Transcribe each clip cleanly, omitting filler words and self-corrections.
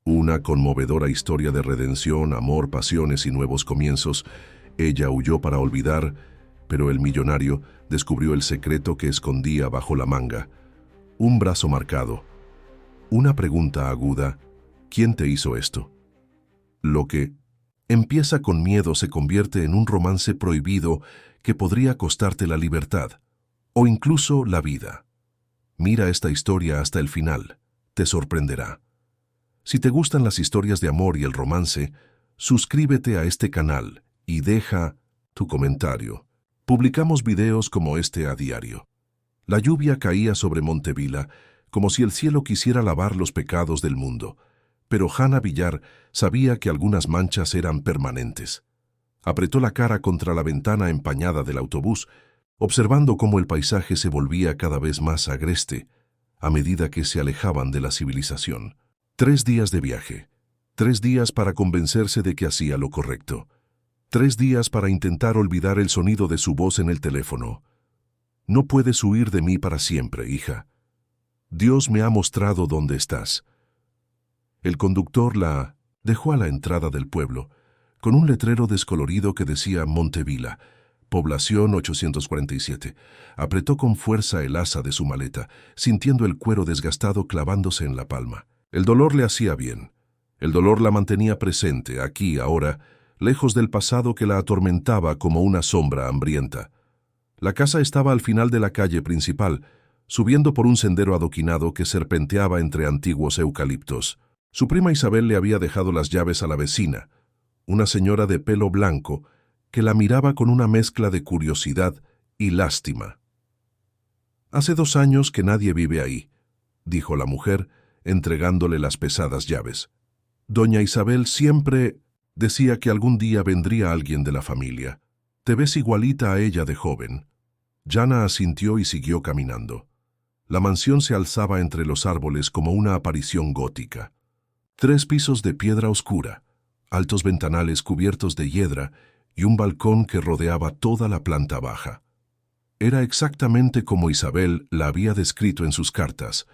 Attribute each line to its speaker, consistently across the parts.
Speaker 1: Una conmovedora historia de redención, amor, pasiones y nuevos comienzos. Ella huyó para olvidar, pero el millonario descubrió el secreto que escondía bajo la manga. Un brazo marcado. Una pregunta aguda. ¿Quién te hizo esto? Lo que empieza con miedo se convierte en un romance prohibido que podría costarte la libertad, o incluso la vida. Mira esta historia hasta el final. Te sorprenderá. Si te gustan las historias de amor y el romance, suscríbete a este canal y deja tu comentario. Publicamos videos como este a diario. La lluvia caía sobre Montevila como si el cielo quisiera lavar los pecados del mundo, pero Hannah Villar sabía que algunas manchas eran permanentes. Apretó la cara contra la ventana empañada del autobús, observando cómo el paisaje se volvía cada vez más agreste a medida que se alejaban de la civilización. 3 días de viaje, 3 días para convencerse de que hacía lo correcto, 3 días para intentar olvidar el sonido de su voz en el teléfono. No puedes huir de mí para siempre, hija. Dios me ha mostrado dónde estás. El conductor la dejó a la entrada del pueblo, con un letrero descolorido que decía Montevila, población 847. Apretó con fuerza el asa de su maleta, sintiendo el cuero desgastado clavándose en la palma. El dolor le hacía bien. El dolor la mantenía presente, aquí, ahora, lejos del pasado que la atormentaba como una sombra hambrienta. La casa estaba al final de la calle principal, subiendo por un sendero adoquinado que serpenteaba entre antiguos eucaliptos. Su prima Isabel le había dejado las llaves a la vecina, una señora de pelo blanco, que la miraba con una mezcla de curiosidad y lástima. «Hace 2 años que nadie vive ahí», dijo la mujer, entregándole las pesadas llaves. «Doña Isabel siempre decía que algún día vendría alguien de la familia. Te ves igualita a ella de joven». Jana asintió y siguió caminando. La mansión se alzaba entre los árboles como una aparición gótica. 3 pisos de piedra oscura, altos ventanales cubiertos de hiedra y un balcón que rodeaba toda la planta baja. Era exactamente como Isabel la había descrito en sus cartas,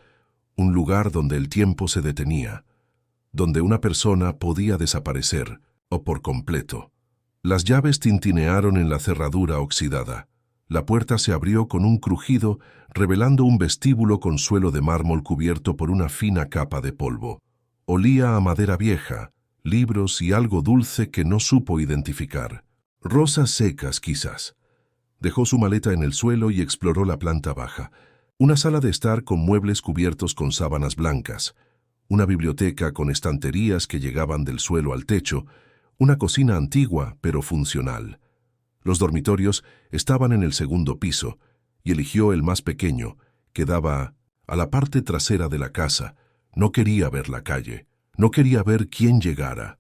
Speaker 1: un lugar donde el tiempo se detenía, donde una persona podía desaparecer, o por completo. Las llaves tintinearon en la cerradura oxidada. La puerta se abrió con un crujido, revelando un vestíbulo con suelo de mármol cubierto por una fina capa de polvo. Olía a madera vieja, libros y algo dulce que no supo identificar. Rosas secas, quizás. Dejó su maleta en el suelo y exploró la planta baja. Una sala de estar con muebles cubiertos con sábanas blancas, una biblioteca con estanterías que llegaban del suelo al techo, una cocina antigua pero funcional. Los dormitorios estaban en el segundo piso y eligió el más pequeño, que daba a la parte trasera de la casa. No quería ver la calle, no quería ver quién llegara.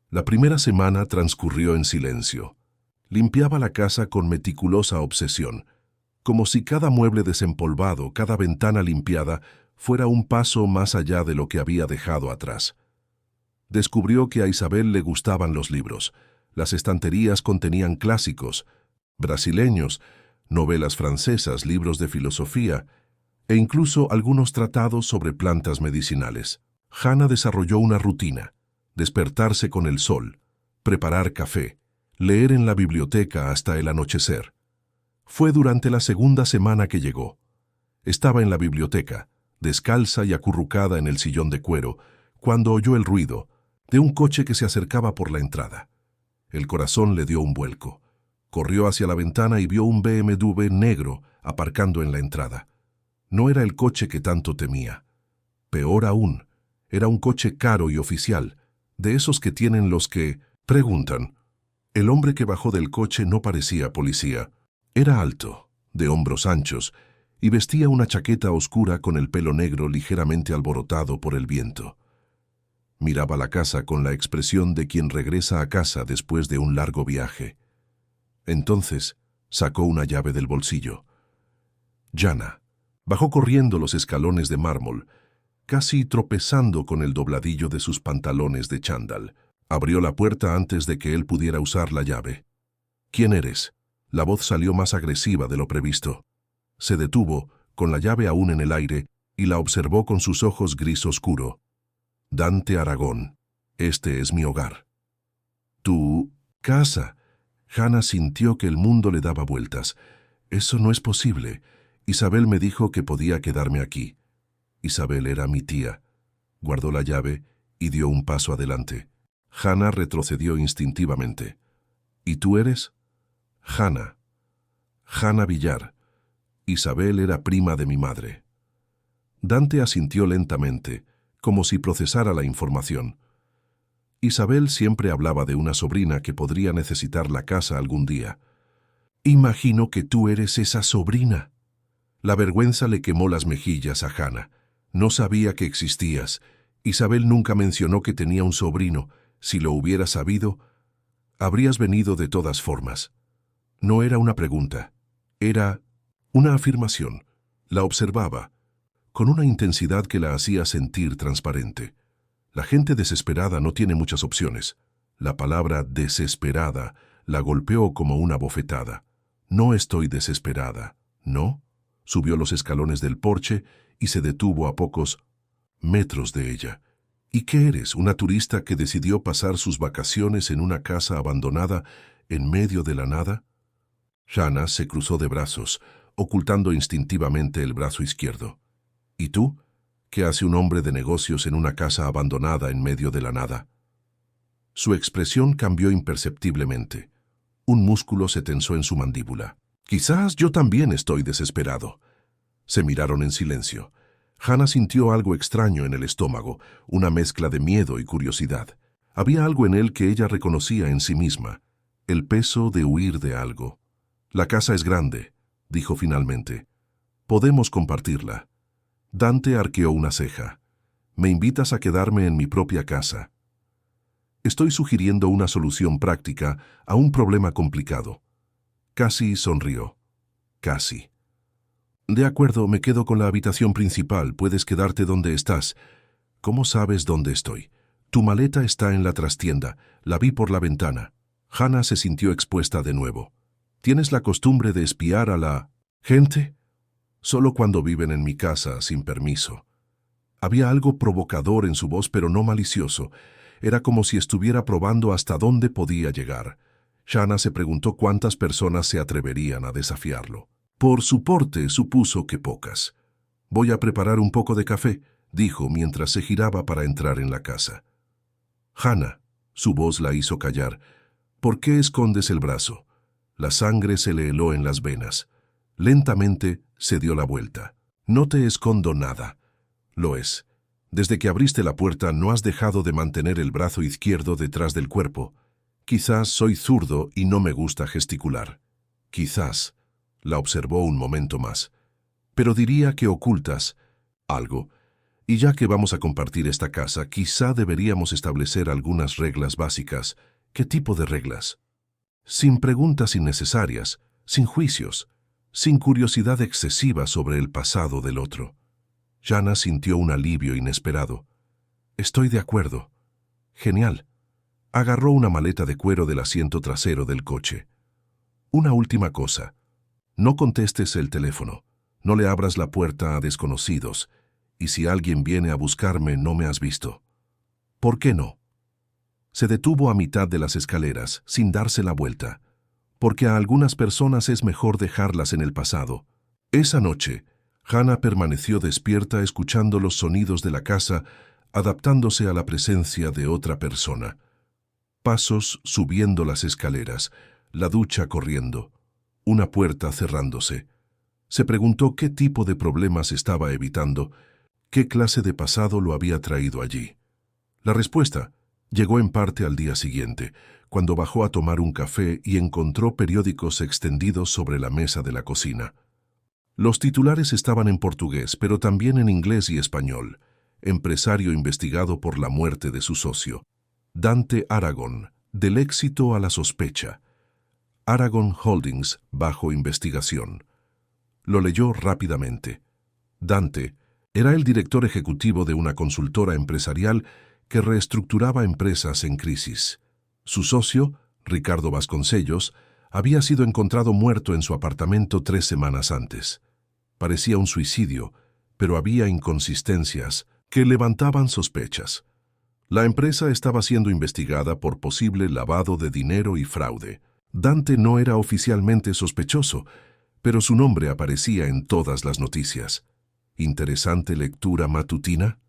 Speaker 1: La primera semana transcurrió en silencio. Limpiaba la casa con meticulosa obsesión, como si cada mueble desempolvado, cada ventana limpiada, fuera un paso más allá de lo que había dejado atrás. Descubrió que a Isabel le gustaban los libros. Las estanterías contenían clásicos, brasileños, novelas francesas, libros de filosofía e incluso algunos tratados sobre plantas medicinales. Hannah desarrolló una rutina: despertarse con el sol, preparar café, leer en la biblioteca hasta el anochecer. Fue durante la segunda semana que llegó. Estaba en la biblioteca, descalza y acurrucada en el sillón de cuero, cuando oyó el ruido de un coche que se acercaba por la entrada. El corazón le dio un vuelco. Corrió hacia la ventana y vio un BMW negro aparcando en la entrada. No era el coche que tanto temía. Peor aún, era un coche caro y oficial, de esos que tienen los que preguntan. El hombre que bajó del coche no parecía policía. Era alto, de hombros anchos, y vestía una chaqueta oscura con el pelo negro ligeramente alborotado por el viento. Miraba la casa con la expresión de quien regresa a casa después de un largo viaje. Entonces sacó una llave del bolsillo. Jana bajó corriendo los escalones de mármol, casi tropezando con el dobladillo de sus pantalones de chándal. Abrió la puerta antes de que él pudiera usar la llave. «¿Quién eres?». La voz salió más agresiva de lo previsto. Se detuvo, con la llave aún en el aire, y la observó con sus ojos gris oscuro. Dante Aragón, este es mi hogar. Tu casa. Hannah sintió que el mundo le daba vueltas. Eso no es posible. Isabel me dijo que podía quedarme aquí. Isabel era mi tía. Guardó la llave y dio un paso adelante. Hannah retrocedió instintivamente. ¿Y tú eres? Hannah. Hannah Villar. Isabel era prima de mi madre. Dante asintió lentamente, como si procesara la información. Isabel siempre hablaba de una sobrina que podría necesitar la casa algún día. Imagino que tú eres esa sobrina. La vergüenza le quemó las mejillas a Hannah. No sabía que existías. Isabel nunca mencionó que tenía un sobrino. Si lo hubiera sabido, habrías venido de todas formas. No era una pregunta. Era una afirmación. La observaba, con una intensidad que la hacía sentir transparente. La gente desesperada no tiene muchas opciones. La palabra desesperada la golpeó como una bofetada. No estoy desesperada, ¿no? Subió los escalones del porche y se detuvo a pocos metros de ella. ¿Y qué eres? ¿Una turista que decidió pasar sus vacaciones en una casa abandonada en medio de la nada? Hannah se cruzó de brazos, ocultando instintivamente el brazo izquierdo. ¿Y tú? ¿Qué hace un hombre de negocios en una casa abandonada en medio de la nada? Su expresión cambió imperceptiblemente. Un músculo se tensó en su mandíbula. Quizás yo también estoy desesperado. Se miraron en silencio. Hannah sintió algo extraño en el estómago, una mezcla de miedo y curiosidad. Había algo en él que ella reconocía en sí misma, el peso de huir de algo. La casa es grande, dijo finalmente. Podemos compartirla. Dante arqueó una ceja. ¿Me invitas a quedarme en mi propia casa? Estoy sugiriendo una solución práctica a un problema complicado. Casi sonrió. Casi. De acuerdo, me quedo con la habitación principal. Puedes quedarte donde estás. ¿Cómo sabes dónde estoy? Tu maleta está en la trastienda. La vi por la ventana. Hannah se sintió expuesta de nuevo. ¿Tienes la costumbre de espiar a la gente? Solo cuando viven en mi casa, sin permiso. Había algo provocador en su voz, pero no malicioso. Era como si estuviera probando hasta dónde podía llegar. Hannah se preguntó cuántas personas se atreverían a desafiarlo. Por su porte, supuso que pocas. Voy a preparar un poco de café, dijo mientras se giraba para entrar en la casa. Hannah, su voz la hizo callar. ¿Por qué escondes el brazo? La sangre se le heló en las venas. Lentamente se dio la vuelta. No te escondo nada. Lo es. Desde que abriste la puerta no has dejado de mantener el brazo izquierdo detrás del cuerpo. Quizás soy zurdo y no me gusta gesticular. Quizás. La observó un momento más. Pero diría que ocultas algo. Y ya que vamos a compartir esta casa, quizá deberíamos establecer algunas reglas básicas. ¿Qué tipo de reglas? Sin preguntas innecesarias, sin juicios, sin curiosidad excesiva sobre el pasado del otro. Hannah sintió un alivio inesperado. Estoy de acuerdo. Genial. Agarró una maleta de cuero del asiento trasero del coche. Una última cosa. No contestes el teléfono. No le abras la puerta a desconocidos. Y si alguien viene a buscarme, no me has visto. ¿Por qué no? Se detuvo a mitad de las escaleras, sin darse la vuelta. Porque a algunas personas es mejor dejarlas en el pasado. Esa noche, Hannah permaneció despierta escuchando los sonidos de la casa, adaptándose a la presencia de otra persona. Pasos subiendo las escaleras, la ducha corriendo, una puerta cerrándose. Se preguntó qué tipo de problemas estaba evitando, qué clase de pasado lo había traído allí. La respuesta llegó en parte al día siguiente, cuando bajó a tomar un café y encontró periódicos extendidos sobre la mesa de la cocina. Los titulares estaban en portugués, pero también en inglés y español. Empresario investigado por la muerte de su socio. Dante Aragón, del éxito a la sospecha. Aragon Holdings, bajo investigación. Lo leyó rápidamente. Dante era el director ejecutivo de una consultora empresarial que reestructuraba empresas en crisis. Su socio, Ricardo Vasconcellos, había sido encontrado muerto en su apartamento 3 semanas antes. Parecía un suicidio, pero había inconsistencias que levantaban sospechas. La empresa estaba siendo investigada por posible lavado de dinero y fraude. Dante no era oficialmente sospechoso, pero su nombre aparecía en todas las noticias. ¿Interesante lectura matutina?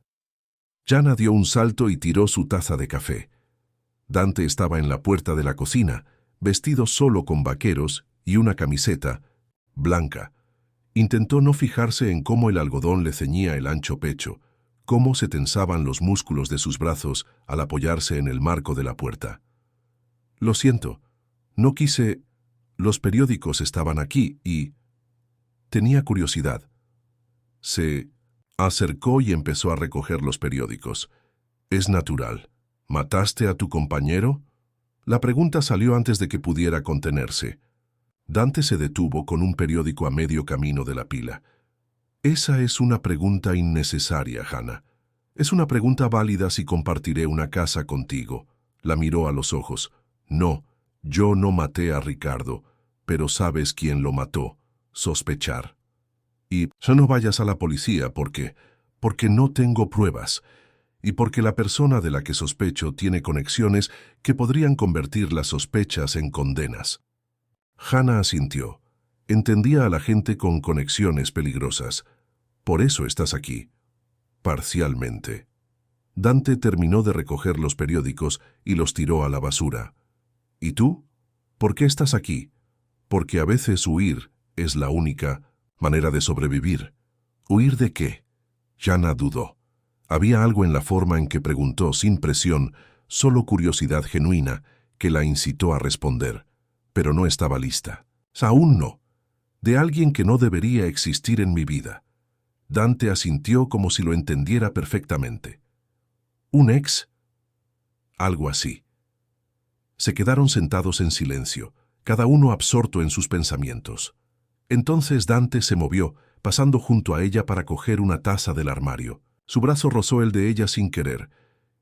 Speaker 1: Jana dio un salto y tiró su taza de café. Dante estaba en la puerta de la cocina, vestido solo con vaqueros y una camiseta blanca. Intentó no fijarse en cómo el algodón le ceñía el ancho pecho, cómo se tensaban los músculos de sus brazos al apoyarse en el marco de la puerta. Lo siento, no quise... Los periódicos estaban aquí y... Tenía curiosidad. Se acercó y empezó a recoger los periódicos. Es natural. ¿Mataste a tu compañero? La pregunta salió antes de que pudiera contenerse. Dante se detuvo con un periódico a medio camino de la pila. Esa es una pregunta innecesaria, Hannah. Es una pregunta válida si compartiré una casa contigo. La miró a los ojos. No, yo no maté a Ricardo, pero sabes quién lo mató. Sospechar. Y no vayas a la policía porque no tengo pruebas y porque la persona de la que sospecho tiene conexiones que podrían convertir las sospechas en condenas. Hannah asintió. Entendía a la gente con conexiones peligrosas. Por eso estás aquí. Parcialmente. Dante terminó de recoger los periódicos y los tiró a la basura. ¿Y tú? ¿Por qué estás aquí? Porque a veces huir es la única manera de sobrevivir. ¿Huir de qué? Jana dudó. Había algo en la forma en que preguntó sin presión, solo curiosidad genuina, que la incitó a responder. Pero no estaba lista. Aún no. De alguien que no debería existir en mi vida. Dante asintió como si lo entendiera perfectamente. ¿Un ex? Algo así. Se quedaron sentados en silencio, cada uno absorto en sus pensamientos. Entonces Dante se movió, pasando junto a ella para coger una taza del armario. Su brazo rozó el de ella sin querer,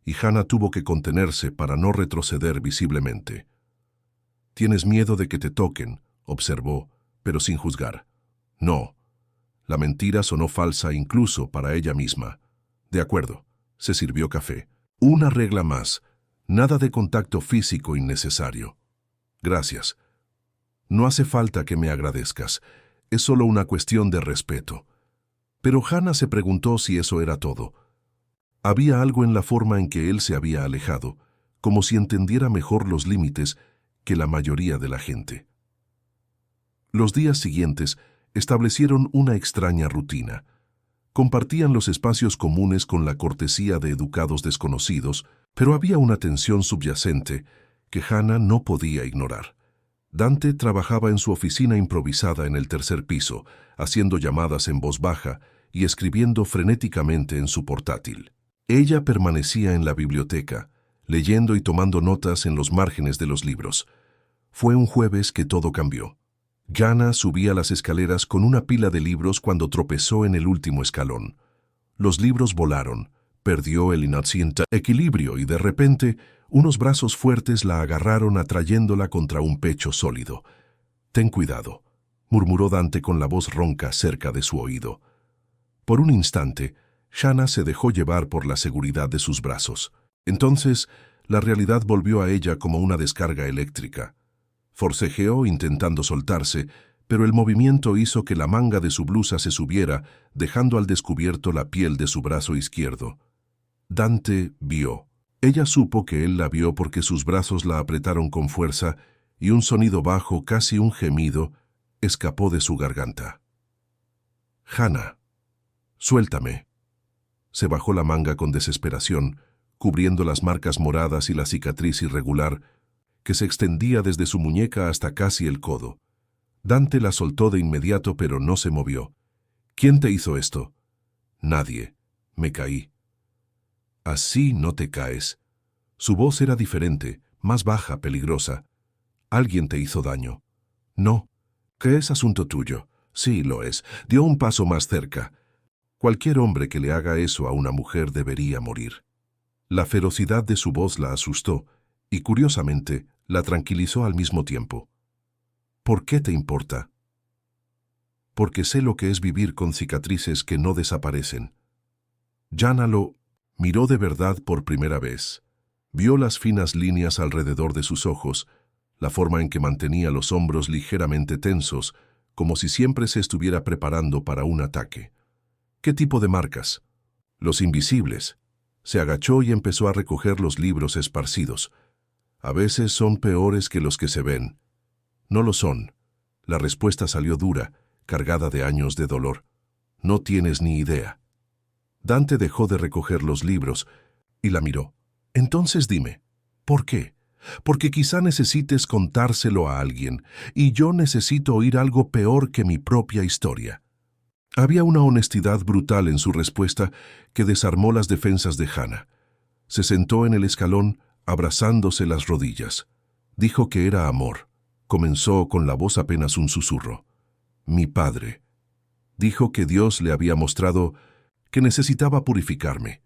Speaker 1: y Hannah tuvo que contenerse para no retroceder visiblemente. «¿Tienes miedo de que te toquen?», observó, pero sin juzgar. No. La mentira sonó falsa incluso para ella misma. De acuerdo, se sirvió café. Una regla más, nada de contacto físico innecesario. Gracias. No hace falta que me agradezcas, es solo una cuestión de respeto. Pero Hannah se preguntó si eso era todo. Había algo en la forma en que él se había alejado, como si entendiera mejor los límites que la mayoría de la gente. Los días siguientes establecieron una extraña rutina. Compartían los espacios comunes con la cortesía de educados desconocidos, pero había una tensión subyacente que Hannah no podía ignorar. Dante trabajaba en su oficina improvisada en el tercer piso, haciendo llamadas en voz baja y escribiendo frenéticamente en su portátil. Ella permanecía en la biblioteca, leyendo y tomando notas en los márgenes de los libros. Fue un jueves que todo cambió. Jana subía las escaleras con una pila de libros cuando tropezó en el último escalón. Los libros volaron, perdió el inaciente equilibrio y de repente unos brazos fuertes la agarraron atrayéndola contra un pecho sólido. «Ten cuidado», murmuró Dante con la voz ronca cerca de su oído. Por un instante, Jana se dejó llevar por la seguridad de sus brazos. Entonces, la realidad volvió a ella como una descarga eléctrica. Forcejeó intentando soltarse, pero el movimiento hizo que la manga de su blusa se subiera, dejando al descubierto la piel de su brazo izquierdo. Dante vio. Ella supo que él la vio porque sus brazos la apretaron con fuerza y un sonido bajo, casi un gemido, escapó de su garganta. «Hannah, suéltame». Se bajó la manga con desesperación, cubriendo las marcas moradas y la cicatriz irregular que se extendía desde su muñeca hasta casi el codo. Dante la soltó de inmediato, pero no se movió. «¿Quién te hizo esto?» «Nadie. Me caí». «Así no te caes». Su voz era diferente, más baja, peligrosa. «Alguien te hizo daño». «No». «¿Qué es asunto tuyo?» «Sí, lo es». Dio un paso más cerca. Cualquier hombre que le haga eso a una mujer debería morir. La ferocidad de su voz la asustó y, curiosamente, la tranquilizó al mismo tiempo. «¿Por qué te importa?» «Porque sé lo que es vivir con cicatrices que no desaparecen». Jana lo Miró de verdad por primera vez. Vio las finas líneas alrededor de sus ojos, la forma en que mantenía los hombros ligeramente tensos, como si siempre se estuviera preparando para un ataque. ¿Qué tipo de marcas? Los invisibles. Se agachó y empezó a recoger los libros esparcidos. A veces son peores que los que se ven. No lo son. La respuesta salió dura, cargada de años de dolor. No tienes ni idea. Dante dejó de recoger los libros y la miró. Entonces dime, ¿por qué? Porque quizá necesites contárselo a alguien, y yo necesito oír algo peor que mi propia historia. Había una honestidad brutal en su respuesta que desarmó las defensas de Hannah. Se sentó en el escalón, abrazándose las rodillas. Dijo que era amor. Comenzó con la voz apenas un susurro. Mi padre. Dijo que Dios le había mostrado que necesitaba purificarme,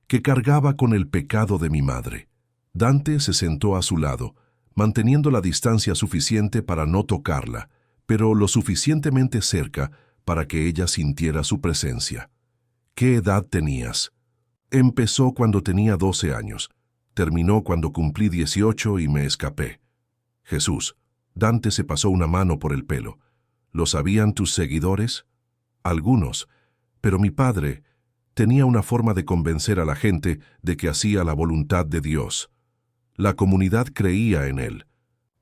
Speaker 1: que cargaba con el pecado de mi madre. Dante se sentó a su lado, manteniendo la distancia suficiente para no tocarla, pero lo suficientemente cerca para que ella sintiera su presencia. ¿Qué edad tenías? Empezó cuando tenía 12 años. Terminó cuando cumplí 18 y me escapé. Jesús. Dante se pasó una mano por el pelo. ¿Lo sabían tus seguidores? Algunos. Pero mi padre tenía una forma de convencer a la gente de que hacía la voluntad de Dios. La comunidad creía en él.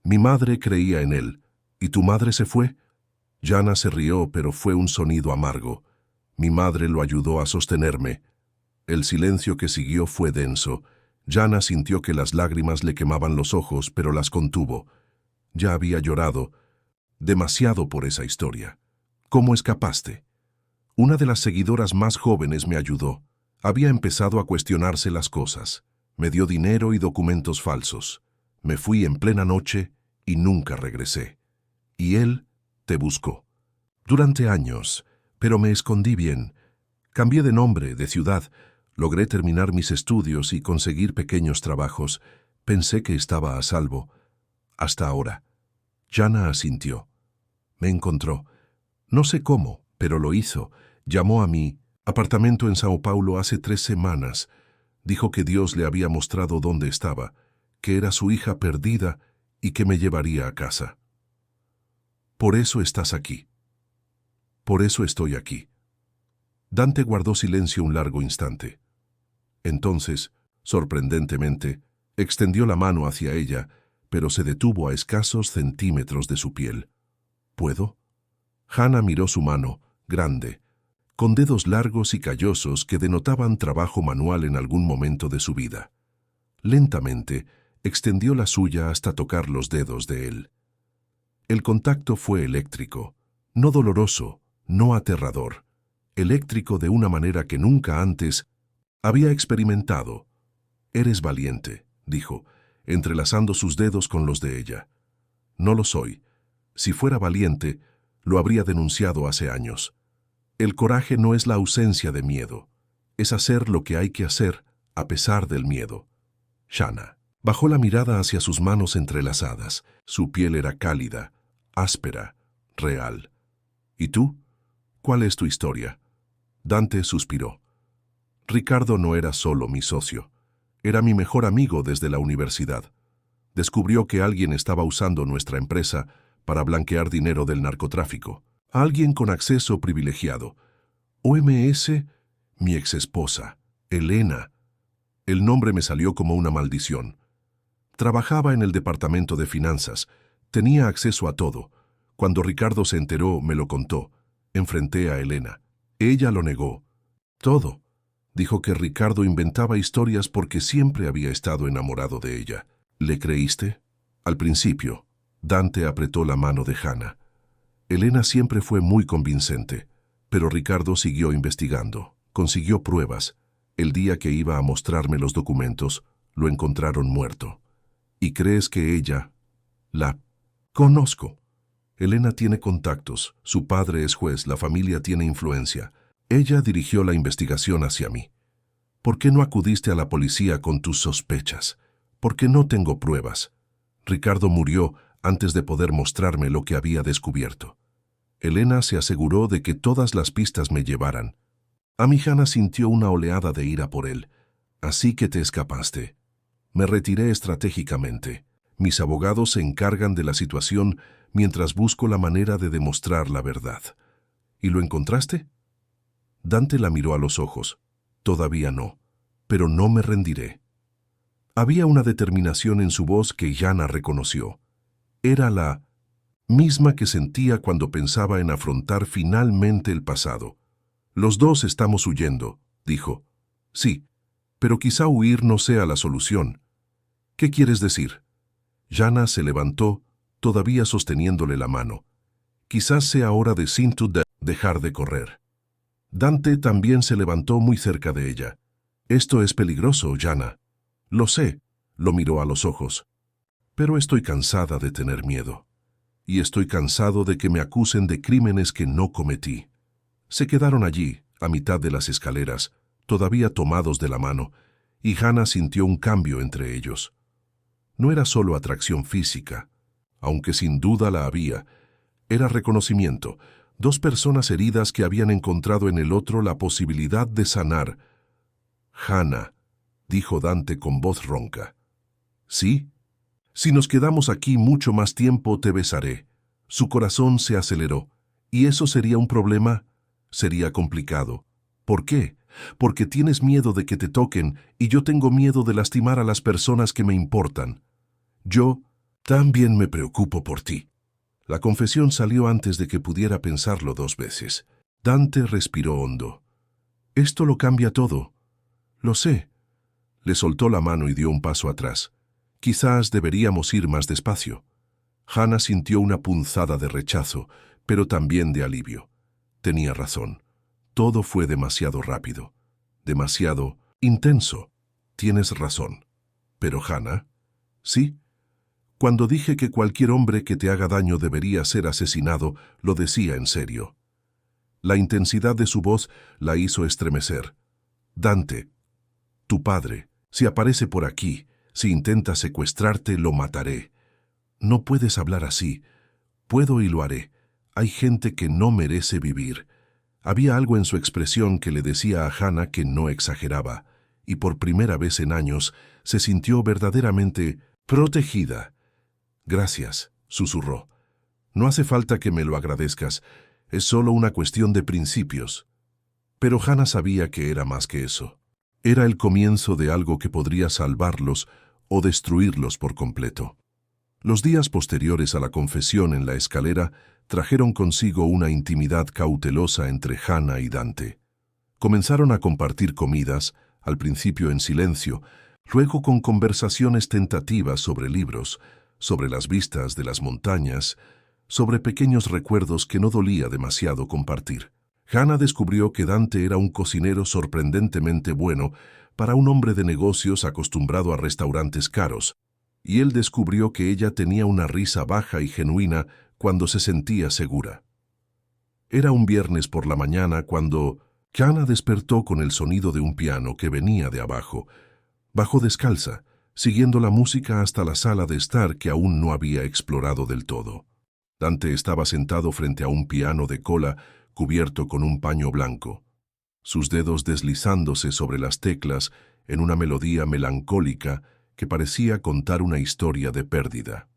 Speaker 1: Mi madre creía en él. ¿Y tu madre se fue? Jana se rió, pero fue un sonido amargo. Mi madre lo ayudó a sostenerme. El silencio que siguió fue denso. Jana sintió que las lágrimas le quemaban los ojos, pero las contuvo. Ya había llorado demasiado por esa historia. ¿Cómo escapaste? Una de las seguidoras más jóvenes me ayudó. Había empezado a cuestionarse las cosas. Me dio dinero y documentos falsos. Me fui en plena noche y nunca regresé. Y él te buscó. Durante años, pero me escondí bien. Cambié de nombre, de ciudad. Logré terminar mis estudios y conseguir pequeños trabajos. Pensé que estaba a salvo. Hasta ahora. Jana asintió. Me encontró. No sé cómo, pero lo hizo. Llamó a mi apartamento en Sao Paulo hace 3 semanas. Dijo que Dios le había mostrado dónde estaba, que era su hija perdida y que me llevaría a casa. Por eso estás aquí. Por eso estoy aquí. Dante guardó silencio un largo instante. Entonces, sorprendentemente, extendió la mano hacia ella, pero se detuvo a escasos centímetros de su piel. ¿Puedo? Hannah miró su mano, grande, con dedos largos y callosos que denotaban trabajo manual en algún momento de su vida. Lentamente, extendió la suya hasta tocar los dedos de él. El contacto fue eléctrico, no doloroso, no aterrador, eléctrico de una manera que nunca antes había experimentado. Eres valiente, dijo, entrelazando sus dedos con los de ella. No lo soy. Si fuera valiente, lo habría denunciado hace años. El coraje no es la ausencia de miedo, es hacer lo que hay que hacer a pesar del miedo. Jana bajó la mirada hacia sus manos entrelazadas. Su piel era cálida, áspera, real. ¿Y tú? ¿Cuál es tu historia? Dante suspiró. Ricardo no era solo mi socio. Era mi mejor amigo desde la universidad. Descubrió que alguien estaba usando nuestra empresa para blanquear dinero del narcotráfico. Alguien con acceso privilegiado. OMS, mi exesposa, Elena. El nombre me salió como una maldición. Trabajaba en el departamento de finanzas. Tenía acceso a todo. Cuando Ricardo se enteró, me lo contó. Enfrenté a Elena. Ella lo negó. Todo. Dijo que Ricardo inventaba historias porque siempre había estado enamorado de ella. ¿Le creíste? Al principio, Dante apretó la mano de Hannah. Elena siempre fue muy convincente, pero Ricardo siguió investigando. Consiguió pruebas. El día que iba a mostrarme los documentos, lo encontraron muerto. ¿Y crees que ella? La conozco. Elena tiene contactos. Su padre es juez, la familia tiene influencia. Ella dirigió la investigación hacia mí. ¿Por qué no acudiste a la policía con tus sospechas? Porque no tengo pruebas. Ricardo murió antes de poder mostrarme lo que había descubierto. Elena se aseguró de que todas las pistas me llevaran. A mi Hannah sintió una oleada de ira por él. Así que te escapaste. Me retiré estratégicamente. Mis abogados se encargan de la situación mientras busco la manera de demostrar la verdad. ¿Y lo encontraste? Dante la miró a los ojos. Todavía no, pero no me rendiré. Había una determinación en su voz que Jana reconoció. Era la misma que sentía cuando pensaba en afrontar finalmente el pasado. Los dos estamos huyendo, dijo. Sí, pero quizá huir no sea la solución. ¿Qué quieres decir? Jana se levantó, todavía sosteniéndole la mano. Quizás sea hora de dejar de correr. Dante también se levantó muy cerca de ella. Esto es peligroso, Jana. Lo sé, lo miró a los ojos. Pero estoy cansada de tener miedo. Y estoy cansado de que me acusen de crímenes que no cometí. Se quedaron allí, a mitad de las escaleras, todavía tomados de la mano, y Jana sintió un cambio entre ellos. No era solo atracción física, aunque sin duda la había. Era reconocimiento, dos personas heridas que habían encontrado en el otro la posibilidad de sanar. Jana, dijo Dante con voz ronca. ¿Sí? Si nos quedamos aquí mucho más tiempo, te besaré. Su corazón se aceleró. ¿Y eso sería un problema? Sería complicado. ¿Por qué? Porque tienes miedo de que te toquen y yo tengo miedo de lastimar a las personas que me importan. Yo también me preocupo por ti. La confesión salió antes de que pudiera pensarlo 2 veces. Dante respiró hondo. Esto lo cambia todo. Lo sé. Le soltó la mano y dio un paso atrás. Quizás deberíamos ir más despacio. Jana sintió una punzada de rechazo, pero también de alivio. Tenía razón. Todo fue demasiado rápido. Demasiado intenso. Tienes razón. Pero Jana, sí. Cuando dije que cualquier hombre que te haga daño debería ser asesinado, lo decía en serio. La intensidad de su voz la hizo estremecer. Dante, tu padre, si aparece por aquí, si intenta secuestrarte, lo mataré. No puedes hablar así. Puedo y lo haré. Hay gente que no merece vivir. Había algo en su expresión que le decía a Jana que no exageraba, y por primera vez en años se sintió verdaderamente protegida. Gracias, susurró. No hace falta que me lo agradezcas. Es solo una cuestión de principios. Pero Jana sabía que era más que eso. Era el comienzo de algo que podría salvarlos o destruirlos por completo. Los días posteriores a la confesión en la escalera trajeron consigo una intimidad cautelosa entre Jana y Dante. Comenzaron a compartir comidas, al principio en silencio, luego con conversaciones tentativas sobre libros, sobre las vistas de las montañas, sobre pequeños recuerdos que no dolía demasiado compartir. Jana descubrió que Dante era un cocinero sorprendentemente bueno para un hombre de negocios acostumbrado a restaurantes caros, y él descubrió que ella tenía una risa baja y genuina cuando se sentía segura. Era un viernes por la mañana cuando Jana despertó con el sonido de un piano que venía de abajo. Bajó descalza, siguiendo la música hasta la sala de estar que aún no había explorado del todo. Dante estaba sentado frente a un piano de cola cubierto con un paño blanco, sus dedos deslizándose sobre las teclas en una melodía melancólica que parecía contar una historia de pérdida.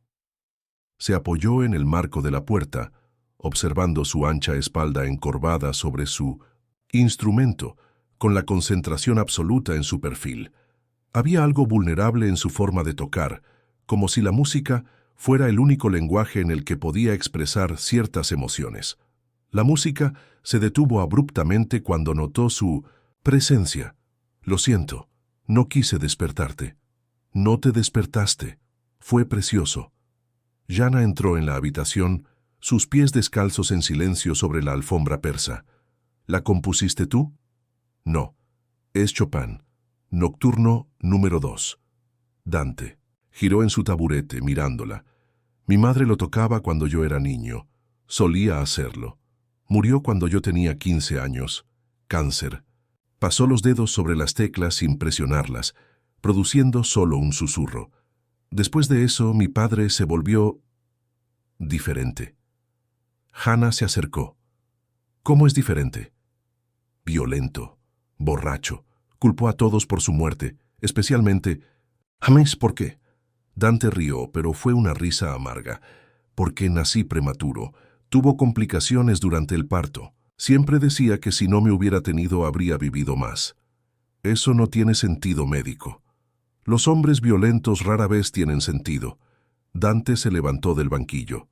Speaker 1: Se apoyó en el marco de la puerta, observando su ancha espalda encorvada sobre su instrumento, con la concentración absoluta en su perfil. Había algo vulnerable en su forma de tocar, como si la música fuera el único lenguaje en el que podía expresar ciertas emociones. La música se detuvo abruptamente cuando notó su presencia. Lo siento, no quise despertarte. No te despertaste. Fue precioso. Jana entró en la habitación, sus pies descalzos en silencio sobre la alfombra persa. ¿La compusiste tú? No. Es Chopin. Nocturno número 2. Dante. Giró en su taburete, mirándola. Mi madre lo tocaba cuando yo era niño. Solía hacerlo. Murió cuando yo tenía 15 años. Cáncer. Pasó los dedos sobre las teclas sin presionarlas, produciendo solo un susurro. Después de eso, mi padre se volvió diferente. Jana se acercó. ¿Cómo es diferente? Violento, borracho, Culpó a todos por su muerte, especialmente a mí. ¿Por qué? Dante rió, pero fue una risa amarga. Porque nací prematuro. Tuvo complicaciones durante el parto. Siempre decía que si no me hubiera tenido habría vivido más. Eso no tiene sentido médico. Los hombres violentos rara vez tienen sentido. Dante se levantó del banquillo.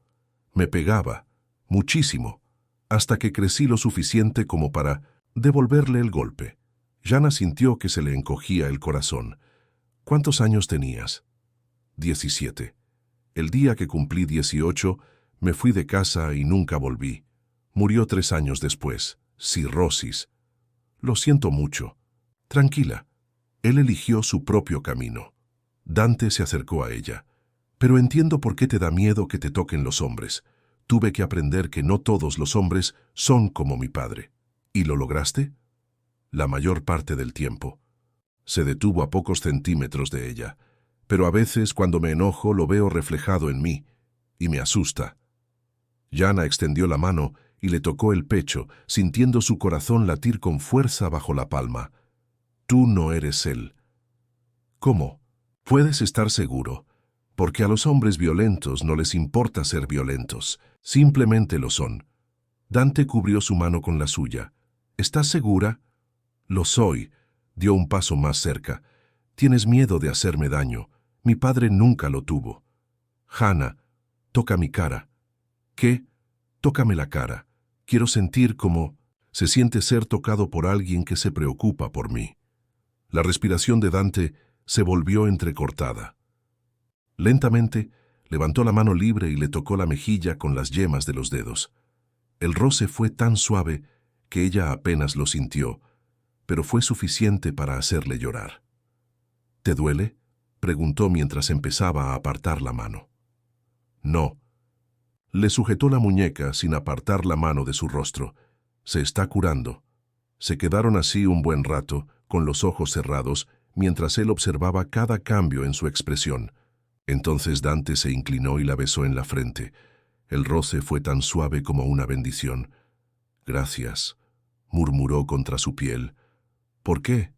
Speaker 1: Me pegaba, muchísimo, hasta que crecí lo suficiente como para devolverle el golpe. Jana sintió que se le encogía el corazón. ¿Cuántos años tenías? 17. El día que cumplí 18, me fui de casa y nunca volví. Murió 3 años después, cirrosis. Lo siento mucho. Tranquila. Él eligió su propio camino. Dante se acercó a ella. Pero entiendo por qué te da miedo que te toquen los hombres. Tuve que aprender que no todos los hombres son como mi padre. ¿Y lo lograste? La mayor parte del tiempo. Se detuvo a pocos centímetros de ella. Pero a veces, cuando me enojo, lo veo reflejado en mí, y me asusta. Jana extendió la mano y le tocó el pecho, sintiendo su corazón latir con fuerza bajo la palma. Tú no eres él. ¿Cómo? Puedes estar seguro, porque a los hombres violentos no les importa ser violentos, simplemente lo son. Dante cubrió su mano con la suya. ¿Estás segura? Lo soy. Dio un paso más cerca. Tienes miedo de hacerme daño. Mi padre nunca lo tuvo. Jana, toca mi cara. ¿Qué? Tócame la cara. Quiero sentir cómo se siente ser tocado por alguien que se preocupa por mí. La respiración de Dante se volvió entrecortada. Lentamente, levantó la mano libre y le tocó la mejilla con las yemas de los dedos. El roce fue tan suave que ella apenas lo sintió, pero fue suficiente para hacerle llorar. ¿Te duele?, preguntó mientras empezaba a apartar la mano. No. Le sujetó la muñeca sin apartar la mano de su rostro. Se está curando. Se quedaron así un buen rato, con los ojos cerrados, mientras él observaba cada cambio en su expresión. Entonces Dante se inclinó y la besó en la frente. El roce fue tan suave como una bendición. Gracias, murmuró contra su piel. ¿Por qué?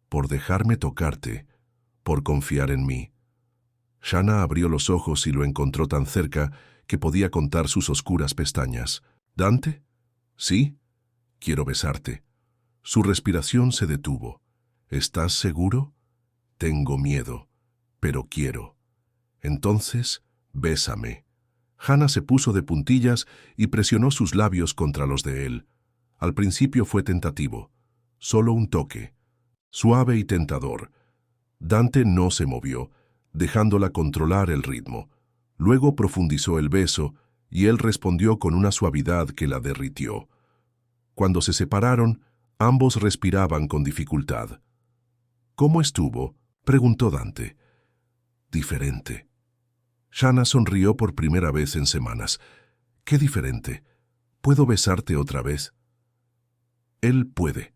Speaker 1: Por dejarme tocarte, por confiar en mí. Jana abrió los ojos y lo encontró tan cerca que podía contar sus oscuras pestañas. ¿Dante? ¿Sí? Quiero besarte. Su respiración se detuvo. ¿Estás seguro? Tengo miedo, pero quiero. Entonces, bésame. Jana se puso de puntillas y presionó sus labios contra los de él. Al principio fue tentativo. Solo un toque. Suave y tentador. Dante no se movió, dejándola controlar el ritmo. Luego profundizó el beso y él respondió con una suavidad que la derritió. Cuando se separaron, ambos respiraban con dificultad. ¿Cómo estuvo?, preguntó Dante. Diferente. Jana sonrió por primera vez en semanas. ¿Qué diferente? ¿Puedo besarte otra vez? Él puede.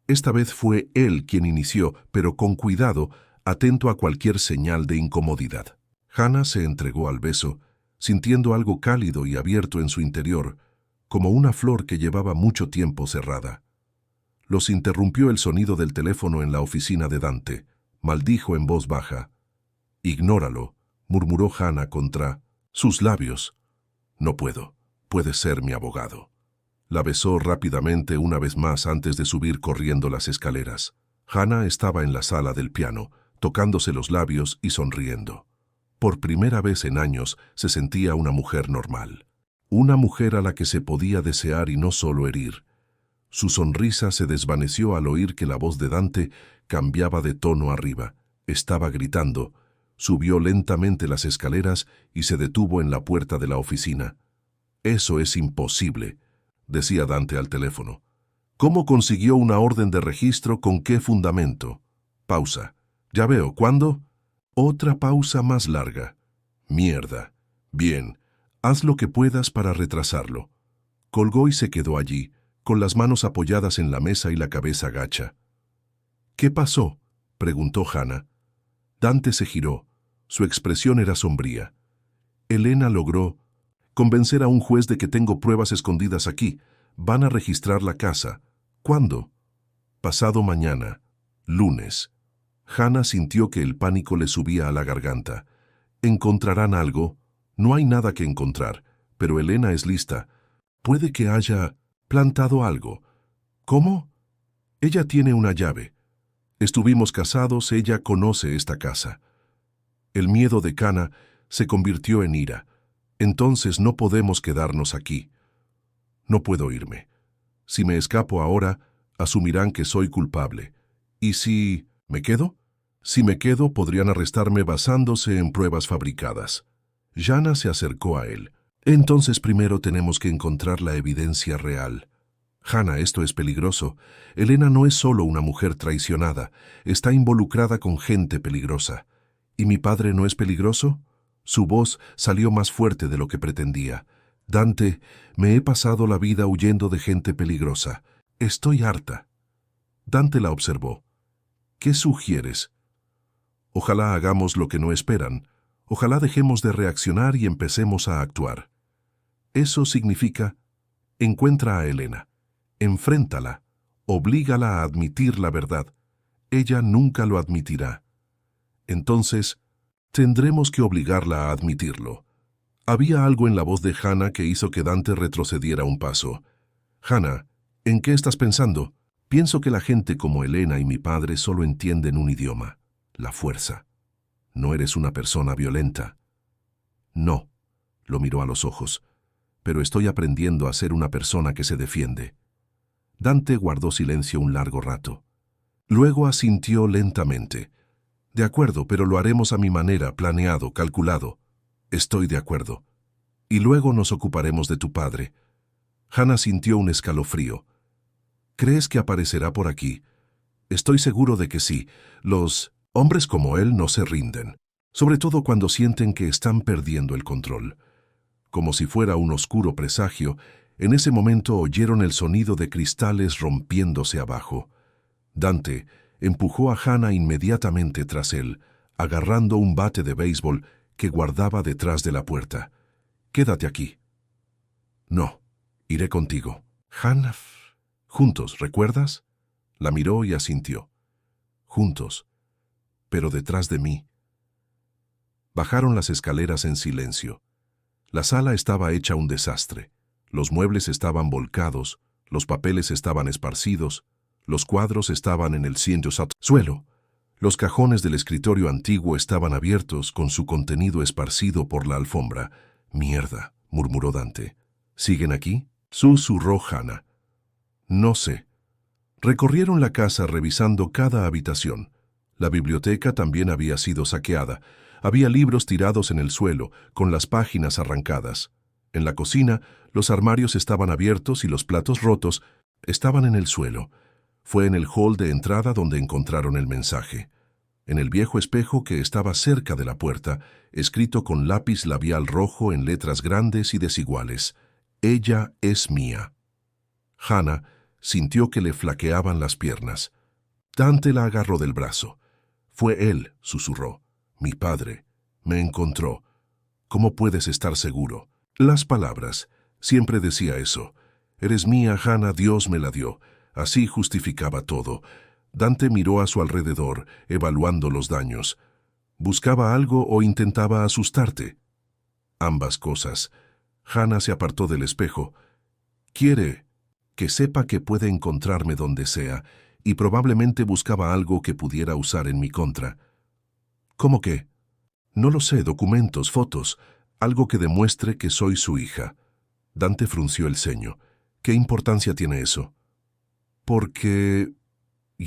Speaker 1: Esta vez fue él quien inició, pero con cuidado, atento a cualquier señal de incomodidad. Jana se entregó al beso, sintiendo algo cálido y abierto en su interior, como una flor que llevaba mucho tiempo cerrada. Los interrumpió el sonido del teléfono en la oficina de Dante. Maldijo en voz baja. «Ignóralo», murmuró Jana contra sus labios. «No puedo. Puedes ser mi abogado». La besó rápidamente una vez más antes de subir corriendo las escaleras. Jana estaba en la sala del piano, tocándose los labios y sonriendo. Por primera vez en años se sentía una mujer normal. Una mujer a la que se podía desear y no solo herir. Su sonrisa se desvaneció al oír que la voz de Dante cambiaba de tono arriba. Estaba gritando. Subió lentamente las escaleras y se detuvo en la puerta de la oficina. «Eso es imposible», decía Dante al teléfono. «¿Cómo consiguió una orden de registro? ¿Con qué fundamento?» Pausa. «Ya veo. ¿Cuándo?» Otra pausa más larga. «Mierda. Bien. Haz lo que puedas para retrasarlo». Colgó y se quedó allí, con las manos apoyadas en la mesa y la cabeza gacha. «¿Qué pasó?», preguntó Jana. Dante se giró. Su expresión era sombría. «Elena logró convencer a un juez de que tengo pruebas escondidas aquí. Van a registrar la casa». «¿Cuándo?» Pasado mañana, lunes. Hannah sintió que el pánico le subía a la garganta. ¿Encontrarán algo? No hay nada que encontrar, pero Elena es lista. Puede que haya plantado algo. ¿Cómo? Ella tiene una llave. Estuvimos casados, ella conoce esta casa. El miedo de Hannah se convirtió en ira. Entonces no podemos quedarnos aquí. No puedo irme. Si me escapo ahora, asumirán que soy culpable. ¿Y si me quedo? Si me quedo, podrían arrestarme basándose en pruebas fabricadas. Jana se acercó a él. Entonces primero tenemos que encontrar la evidencia real. Hannah, esto es peligroso. Elena no es solo una mujer traicionada, está involucrada con gente peligrosa. ¿Y mi padre no es peligroso? Su voz salió más fuerte de lo que pretendía. Dante, me he pasado la vida huyendo de gente peligrosa. Estoy harta. Dante la observó. ¿Qué sugieres? Ojalá hagamos lo que no esperan. Ojalá dejemos de reaccionar y empecemos a actuar. Eso significa, encuentra a Elena, enfréntala, oblígala a admitir la verdad. Ella nunca lo admitirá. Entonces, tendremos que obligarla a admitirlo. Había algo en la voz de Hannah que hizo que Dante retrocediera un paso. Hannah, ¿en qué estás pensando? Pienso que la gente como Elena y mi padre solo entienden un idioma, la fuerza. No eres una persona violenta. No, lo miró a los ojos, pero estoy aprendiendo a ser una persona que se defiende. Dante guardó silencio un largo rato. Luego asintió lentamente. De acuerdo, pero lo haremos a mi manera, planeado, calculado. Estoy de acuerdo. Y luego nos ocuparemos de tu padre. Hannah sintió un escalofrío. ¿Crees que aparecerá por aquí? Estoy seguro de que sí. Los hombres como él no se rinden, sobre todo cuando sienten que están perdiendo el control. Como si fuera un oscuro presagio, en ese momento oyeron el sonido de cristales rompiéndose abajo. Dante empujó a Hannah inmediatamente tras él, agarrando un bate de béisbol que guardaba detrás de la puerta. «Quédate aquí». «No, iré contigo». «Hannah». «Juntos, ¿recuerdas?» La miró y asintió. «Juntos, pero detrás de mí». Bajaron las escaleras en silencio. La sala estaba hecha un desastre. Los muebles estaban volcados, los papeles estaban esparcidos, los cuadros estaban en el suelo. Los cajones del escritorio antiguo estaban abiertos con su contenido esparcido por la alfombra. «Mierda», murmuró Dante. «¿Siguen aquí?», susurró Hannah. «No sé». Recorrieron la casa revisando cada habitación. La biblioteca también había sido saqueada. Había libros tirados en el suelo, con las páginas arrancadas. En la cocina, los armarios estaban abiertos y los platos rotos estaban en el suelo. Fue en el hall de entrada donde encontraron el mensaje. En el viejo espejo que estaba cerca de la puerta, escrito con lápiz labial rojo en letras grandes y desiguales. «Ella es mía». Hannah sintió que le flaqueaban las piernas. Dante la agarró del brazo. «Fue él», susurró. «Mi padre. Me encontró. ¿Cómo puedes estar seguro?» Las palabras. Siempre decía eso. «Eres mía, Hannah, Dios me la dio». Así justificaba todo. Dante miró a su alrededor, evaluando los daños. ¿Buscaba algo o intentaba asustarte? Ambas cosas. Hannah se apartó del espejo. «Quiere que sepa que puede encontrarme donde sea, y probablemente buscaba algo que pudiera usar en mi contra». «¿Cómo qué?» «No lo sé, documentos, fotos, algo que demuestre que soy su hija». Dante frunció el ceño. «¿Qué importancia tiene eso?» «Porque...»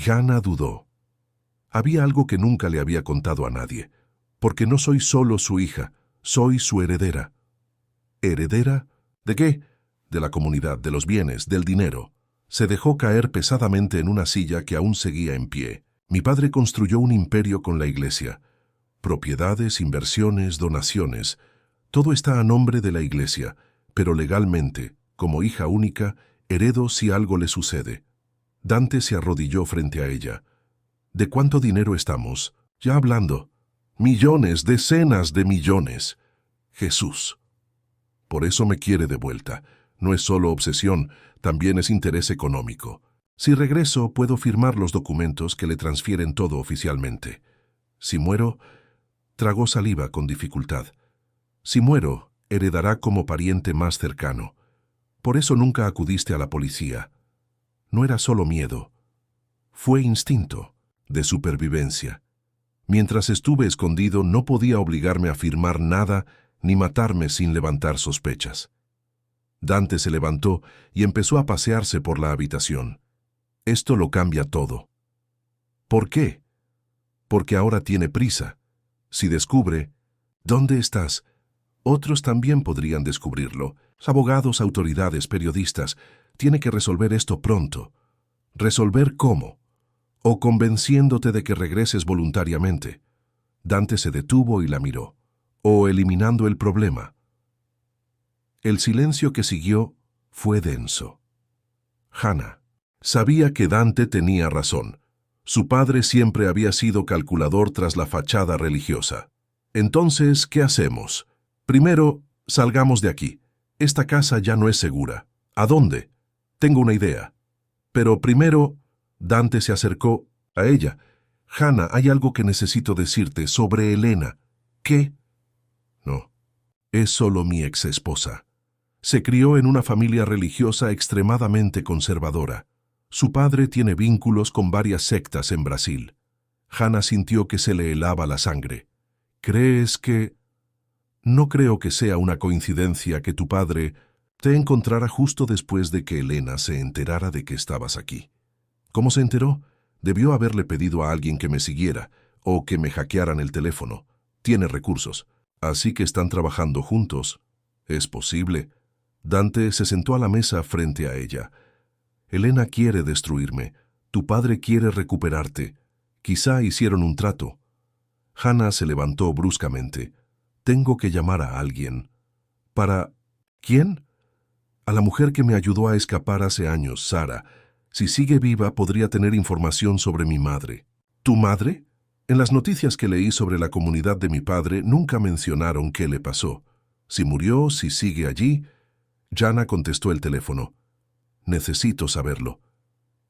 Speaker 1: Hannah dudó. Había algo que nunca le había contado a nadie. «Porque no soy solo su hija, soy su heredera». ¿Heredera? ¿De qué? De la comunidad, de los bienes, del dinero. Se dejó caer pesadamente en una silla que aún seguía en pie. «Mi padre construyó un imperio con la iglesia. Propiedades, inversiones, donaciones. Todo está a nombre de la iglesia, pero legalmente, como hija única, heredo si algo le sucede». Dante se arrodilló frente a ella. «¿De cuánto dinero estamos? Ya hablando». «Millones, decenas de millones». «Jesús». «Por eso me quiere de vuelta. No es solo obsesión, también es interés económico». Si regreso, puedo firmar los documentos que le transfieren todo oficialmente. Si muero, tragó saliva con dificultad. Si muero, heredará como pariente más cercano. Por eso nunca acudiste a la policía. No era solo miedo. Fue instinto, de supervivencia. Mientras estuve escondido, no podía obligarme a firmar nada ni matarme sin levantar sospechas. Dante se levantó y empezó a pasearse por la habitación. Esto lo cambia todo. ¿Por qué? Porque ahora tiene prisa. Si descubre, ¿dónde estás? Otros también podrían descubrirlo. Abogados, autoridades, periodistas. Tiene que resolver esto pronto. ¿Resolver cómo? O convenciéndote de que regreses voluntariamente. Dante se detuvo y la miró. O eliminando el problema. El silencio que siguió fue denso. Hannah sabía que Dante tenía razón. Su padre siempre había sido calculador tras la fachada religiosa. Entonces, ¿qué hacemos? Primero, salgamos de aquí. Esta casa ya no es segura. ¿A dónde? Tengo una idea. Pero primero, Dante se acercó a ella. Hannah, hay algo que necesito decirte sobre Elena. ¿Qué? No, es solo mi ex-esposa. Se crió en una familia religiosa extremadamente conservadora. Su padre tiene vínculos con varias sectas en Brasil. Hannah sintió que se le helaba la sangre. ¿Crees que...? No creo que sea una coincidencia que tu padre te encontrara justo después de que Elena se enterara de que estabas aquí. ¿Cómo se enteró? Debió haberle pedido a alguien que me siguiera o que me hackearan el teléfono. Tiene recursos. Así que están trabajando juntos. Es posible. Dante se sentó a la mesa frente a ella. Elena quiere destruirme. Tu padre quiere recuperarte. Quizá hicieron un trato. Hannah se levantó bruscamente. Tengo que llamar a alguien. ¿Para quién? A la mujer que me ayudó a escapar hace años, Sara. Si sigue viva, podría tener información sobre mi madre. ¿Tu madre? En las noticias que leí sobre la comunidad de mi padre, nunca mencionaron qué le pasó. Si murió, si sigue allí. Jana contestó el teléfono. Necesito saberlo.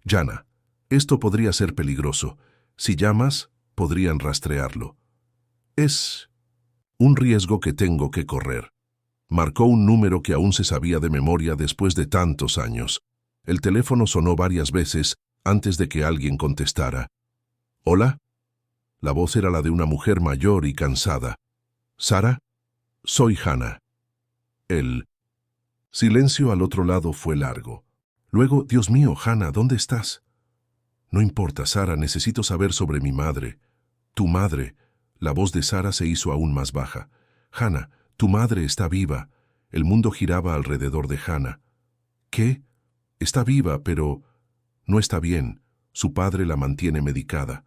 Speaker 1: Jana, esto podría ser peligroso. Si llamas, podrían rastrearlo. Es un riesgo que tengo que correr. Marcó un número que aún se sabía de memoria después de tantos años. El teléfono sonó varias veces antes de que alguien contestara. ¿Hola? La voz era la de una mujer mayor y cansada. ¿Sara? Soy Hannah. El silencio al otro lado fue largo. Luego, Dios mío, Hannah, ¿dónde estás? No importa, Sara, necesito saber sobre mi madre. Tu madre. La voz de Sara se hizo aún más baja. Hannah, tu madre está viva. El mundo giraba alrededor de Hannah. ¿Qué? Está viva, pero no está bien. Su padre la mantiene medicada.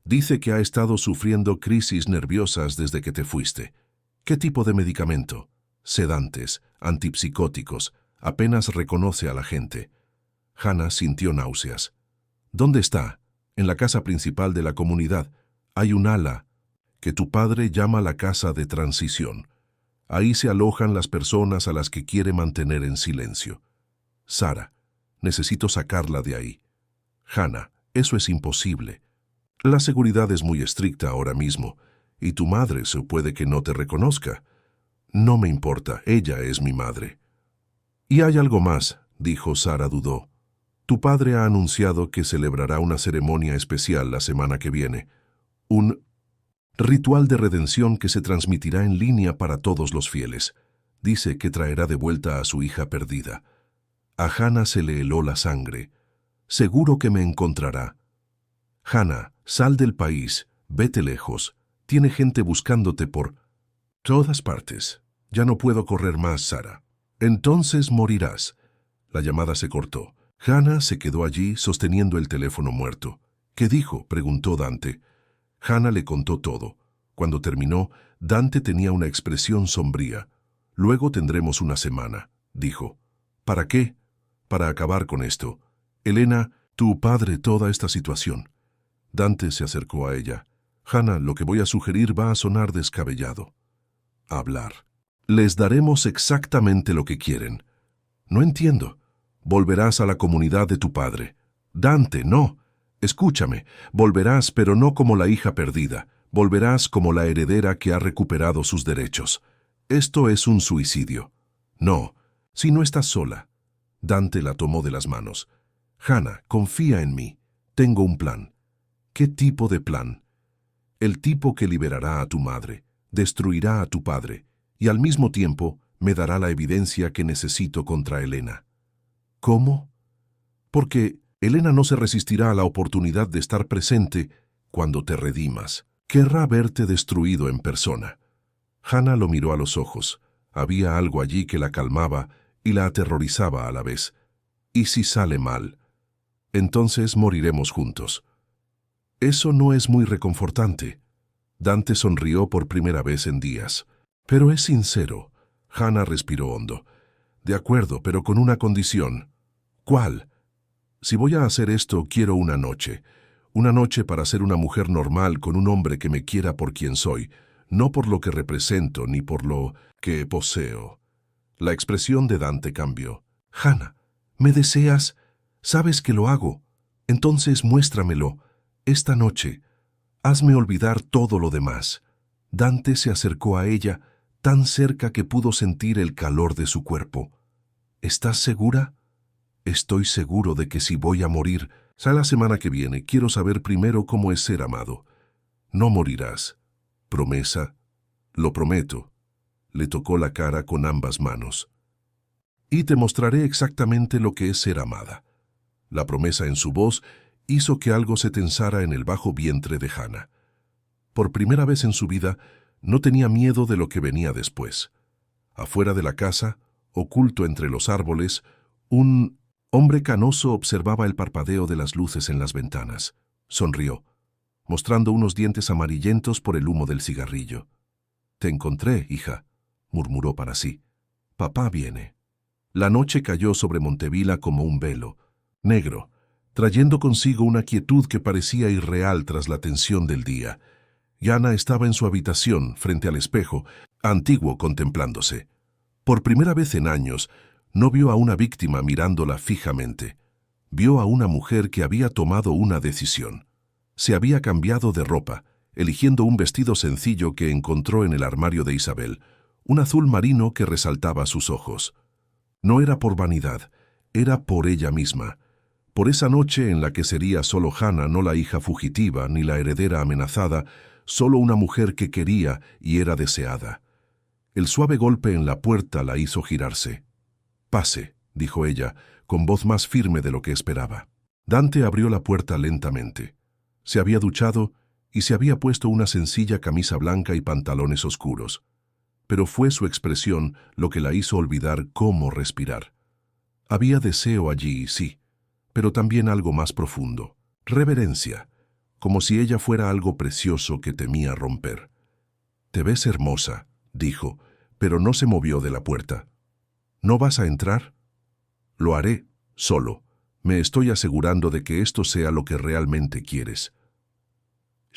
Speaker 1: Dice que ha estado sufriendo crisis nerviosas desde que te fuiste. ¿Qué tipo de medicamento? Sedantes, antipsicóticos. Apenas reconoce a la gente. Hannah sintió náuseas. ¿Dónde está? En la casa principal de la comunidad. Hay un ala que tu padre llama la casa de transición. Ahí se alojan las personas a las que quiere mantener en silencio. Sara, necesito sacarla de ahí. Hannah, eso es imposible. La seguridad es muy estricta ahora mismo, y tu madre se puede que no te reconozca. No me importa, ella es mi madre. Y hay algo más, dijo Sara dudó. Tu padre ha anunciado que celebrará una ceremonia especial la semana que viene. Un ritual de redención que se transmitirá en línea para todos los fieles. Dice que traerá de vuelta a su hija perdida. A Hannah se le heló la sangre. Seguro que me encontrará. Hannah, sal del país, vete lejos. Tiene gente buscándote por todas partes. Ya no puedo correr más, Sara. Entonces morirás. La llamada se cortó. Hannah se quedó allí sosteniendo el teléfono muerto. ¿Qué dijo?, preguntó Dante. Hannah le contó todo. Cuando terminó, Dante tenía una expresión sombría. Luego tendremos una semana, dijo. ¿Para qué? Para acabar con esto. Elena, tu padre, toda esta situación. Dante se acercó a ella. Hannah, lo que voy a sugerir va a sonar descabellado. Hablar. Les daremos exactamente lo que quieren. No entiendo. Volverás a la comunidad de tu padre. Dante, no. Escúchame, volverás, pero no como la hija perdida. Volverás como la heredera que ha recuperado sus derechos. Esto es un suicidio. No, si no estás sola. Dante la tomó de las manos. Hannah, confía en mí. Tengo un plan. ¿Qué tipo de plan? El tipo que liberará a tu madre, destruirá a tu padre, y al mismo tiempo me dará la evidencia que necesito contra Elena. ¿Cómo? Porque Elena no se resistirá a la oportunidad de estar presente cuando te redimas. Querrá verte destruido en persona. Hannah lo miró a los ojos. Había algo allí que la calmaba y la aterrorizaba a la vez. ¿Y si sale mal? Entonces moriremos juntos. Eso no es muy reconfortante. Dante sonrió por primera vez en días. Pero es sincero. Hannah respiró hondo. De acuerdo, pero con una condición. ¿Cuál? Si voy a hacer esto, quiero una noche. Una noche para ser una mujer normal con un hombre que me quiera por quien soy, no por lo que represento ni por lo que poseo. La expresión de Dante cambió. Hannah, ¿me deseas? Sabes que lo hago. Entonces muéstramelo. Esta noche. Hazme olvidar todo lo demás. Dante se acercó a ella, tan cerca que pudo sentir el calor de su cuerpo. ¿Estás segura? Estoy seguro de que si voy a morir, sea la semana que viene, quiero saber primero cómo es ser amado. No morirás. ¿Promesa? Lo prometo. Le tocó la cara con ambas manos. Y te mostraré exactamente lo que es ser amada. La promesa en su voz hizo que algo se tensara en el bajo vientre de Hannah. Por primera vez en su vida, no tenía miedo de lo que venía después. Afuera de la casa, oculto entre los árboles, un hombre canoso observaba el parpadeo de las luces en las ventanas. Sonrió, mostrando unos dientes amarillentos por el humo del cigarrillo. «Te encontré, hija», murmuró para sí. «Papá viene». La noche cayó sobre Montevila como un velo, negro, trayendo consigo una quietud que parecía irreal tras la tensión del día. Yana estaba en su habitación, frente al espejo, antiguo contemplándose. Por primera vez en años, no vio a una víctima mirándola fijamente. Vio a una mujer que había tomado una decisión. Se había cambiado de ropa, eligiendo un vestido sencillo que encontró en el armario de Isabel, un azul marino que resaltaba sus ojos. No era por vanidad, era por ella misma. Por esa noche en la que sería solo Hannah, no la hija fugitiva ni la heredera amenazada, solo una mujer que quería y era deseada. El suave golpe en la puerta la hizo girarse. «Pase», dijo ella, con voz más firme de lo que esperaba. Dante abrió la puerta lentamente. Se había duchado y se había puesto una sencilla camisa blanca y pantalones oscuros. Pero fue su expresión lo que la hizo olvidar cómo respirar. Había deseo allí, sí, pero también algo más profundo, reverencia, como si ella fuera algo precioso que temía romper. «Te ves hermosa», dijo, pero no se movió de la puerta. «¿No vas a entrar?» «Lo haré, solo. Me estoy asegurando de que esto sea lo que realmente quieres».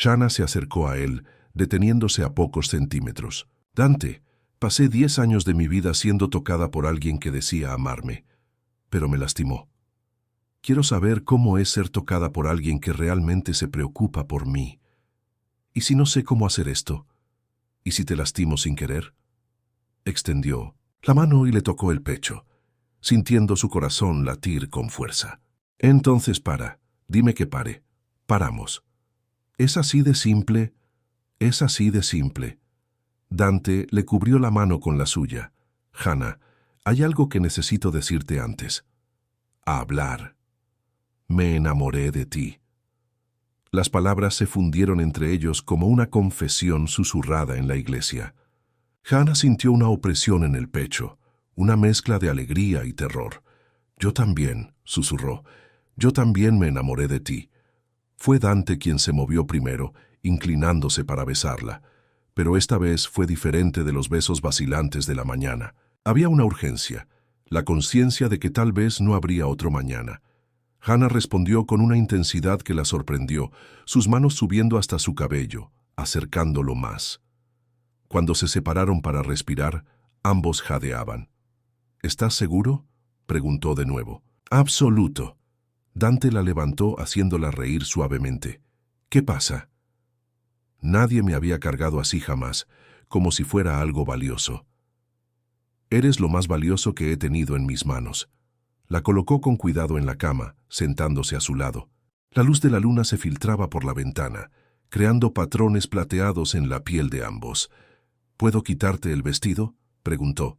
Speaker 1: Hannah se acercó a él, deteniéndose a pocos centímetros. «Dante, pasé 10 años de mi vida siendo tocada por alguien que decía amarme, pero me lastimó. Quiero saber cómo es ser tocada por alguien que realmente se preocupa por mí. ¿Y si no sé cómo hacer esto? ¿Y si te lastimo sin querer?» Extendió la mano y le tocó el pecho, sintiendo su corazón latir con fuerza. «Entonces para, dime que pare. Paramos». «Es así de simple, es así de simple». Dante le cubrió la mano con la suya. «Hannah, hay algo que necesito decirte antes. Hablar. Me enamoré de ti». Las palabras se fundieron entre ellos como una confesión susurrada en la iglesia. Hannah sintió una opresión en el pecho, una mezcla de alegría y terror. «Yo también», susurró, «yo también me enamoré de ti». Fue Dante quien se movió primero, inclinándose para besarla, pero esta vez fue diferente de los besos vacilantes de la mañana. Había una urgencia, la conciencia de que tal vez no habría otro mañana. Hannah respondió con una intensidad que la sorprendió, sus manos subiendo hasta su cabello, acercándolo más. Cuando se separaron para respirar, ambos jadeaban. «¿Estás seguro?», preguntó de nuevo. «Absoluto». Dante la levantó haciéndola reír suavemente. ¿Qué pasa? Nadie me había cargado así jamás, como si fuera algo valioso. Eres lo más valioso que he tenido en mis manos. La colocó con cuidado en la cama, sentándose a su lado. La luz de la luna se filtraba por la ventana, creando patrones plateados en la piel de ambos. ¿Puedo quitarte el vestido?, preguntó.